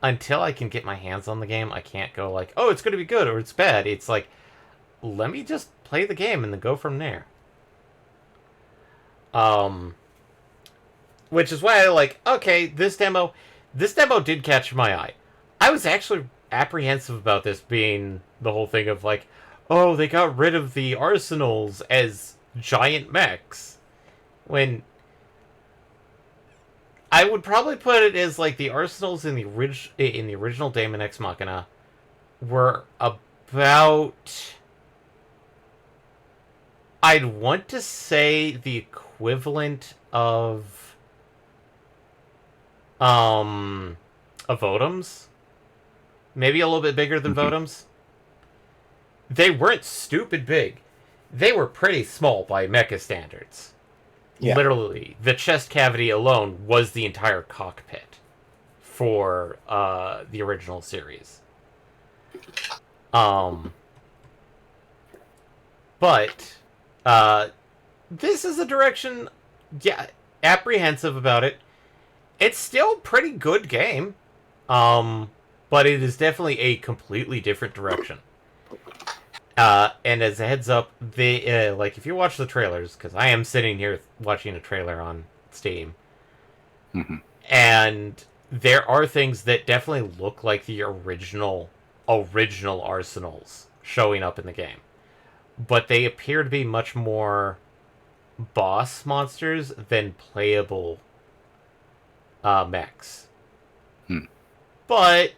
until I can get my hands on the game, I can't go, like, oh, it's going to be good or it's bad. It's like, let me just play the game and then go from there. Which is why I like, okay, this demo did catch my eye. I was actually apprehensive about this being the whole thing of, like, oh, they got rid of the arsenals as giant mechs. When I would probably put it as, like, the arsenals in the original Daemon Ex Machina were about, I'd want to say, the equivalent of Votoms. Maybe a little bit bigger than Votoms. They weren't stupid big. They were pretty small by mecha standards. Yeah. Literally, the chest cavity alone was the entire cockpit for the original series. But this is a direction, yeah, apprehensive about it. It's still a pretty good game, but it is definitely a completely different direction. And as a heads up, they like, if you watch the trailers, because I am sitting here watching a trailer on Steam, and there are things that definitely look like the original arsenals showing up in the game, but they appear to be much more boss monsters than playable mechs. But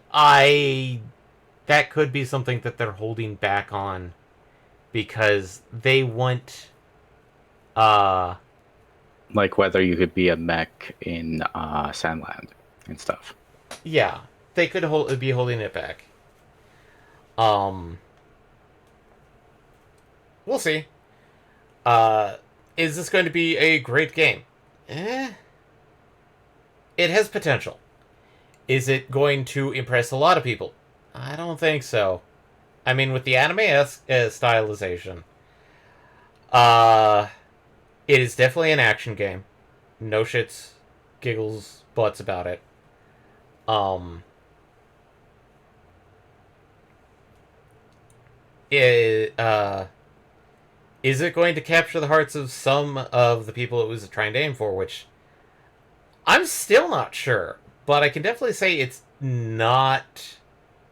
that could be something that they're holding back on because they want like whether you could be a mech in Sandland and stuff. Yeah, they could be holding it back. We'll see. Is this going to be a great game? It has potential. Is it going to impress a lot of people? I don't think so. I mean, with the anime stylization, it is definitely an action game. No shits, giggles, butts about it. Is it going to capture the hearts of some of the people it was trying to aim for? Which I'm still not sure, but I can definitely say it's not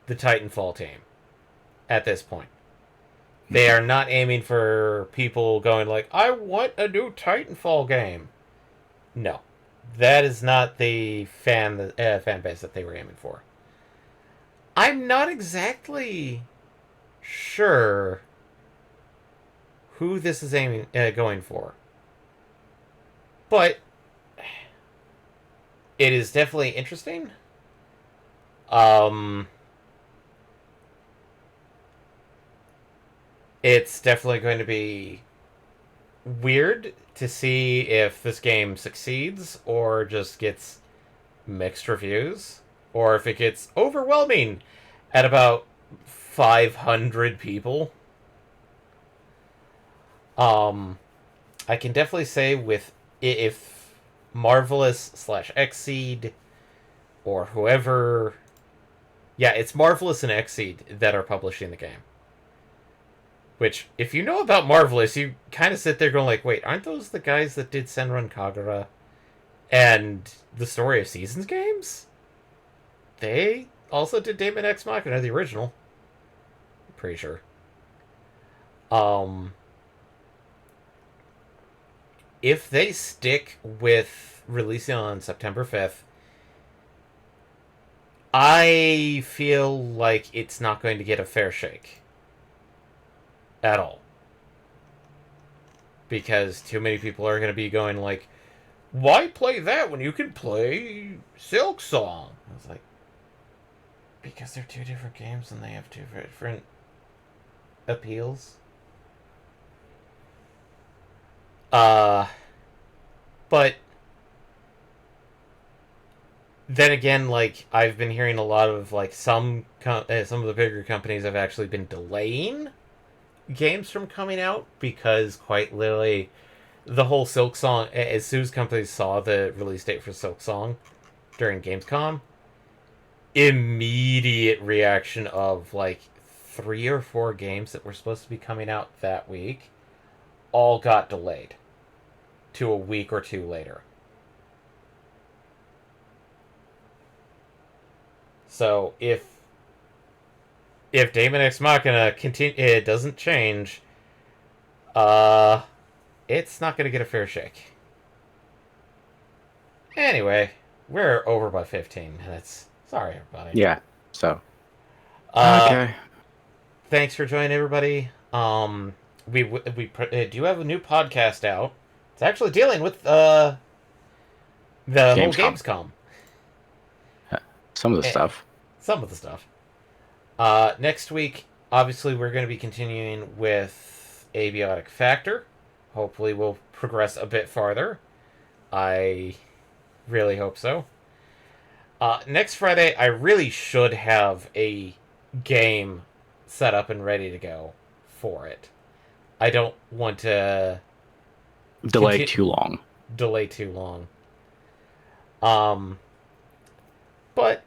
the Titanfall team at this point. They are not aiming for people going like, I want a new Titanfall game. No. That is not the fan base that they were aiming for. I'm not exactly sure who this is going for. But it is definitely interesting. It's definitely going to be weird to see if this game succeeds or just gets mixed reviews, or if it gets overwhelming at about 500 people. I can definitely say with if Marvelous / Xseed or whoever Yeah, it's Marvelous and Xseed that are publishing the game. Which, if you know about Marvelous, you kind of sit there going like, wait, aren't those the guys that did Senran Kagura and the Story of Seasons games? They also did Daemon X Machina, the original. I'm pretty sure. If they stick with releasing on September 5th, I feel like it's not going to get a fair shake. At all. Because too many people are going to be going like, why play that when you can play Silk Song? I was like, because they're two different games and they have two different appeals. But then again, like, I've been hearing a lot of like some of the bigger companies have actually been delaying games from coming out because quite literally the whole Silk Song, as soon as companies saw the release date for Silk Song during Gamescom, immediate reaction of like 3 or 4 games that were supposed to be coming out that week all got delayed to a week or 2 later. So if Daemon X Machina it doesn't change, it's not going to get a fair shake. Anyway, we're over by 15 minutes. Sorry, everybody. Yeah. So. Okay. Thanks for joining, everybody. We do have a new podcast out. It's actually dealing with the whole Gamescom. Some of the stuff. Some of the stuff. Next week, obviously, we're going to be continuing with Abiotic Factor. Hopefully, we'll progress a bit farther. I really hope so. Next Friday, I really should have a game set up and ready to go for it. I don't want to delay too long. But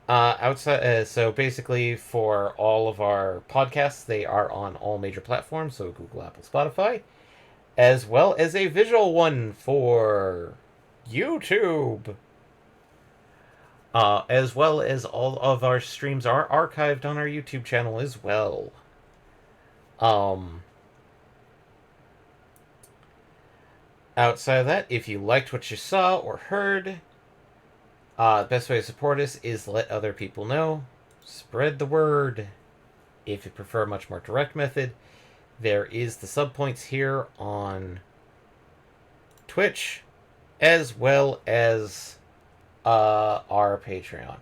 outside, so basically for all of our podcasts, they are on all major platforms, so Google, Apple, Spotify, as well as a visual one for YouTube. As well as all of our streams are archived on our YouTube channel as well. Outside of that, if you liked what you saw or heard, the best way to support us is let other people know. Spread the word. If you prefer a much more direct method, there is the subpoints here on Twitch, as well as our Patreon.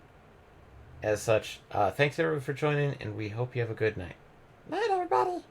As such, thanks everyone for joining, and we hope you have a good night. Night, everybody!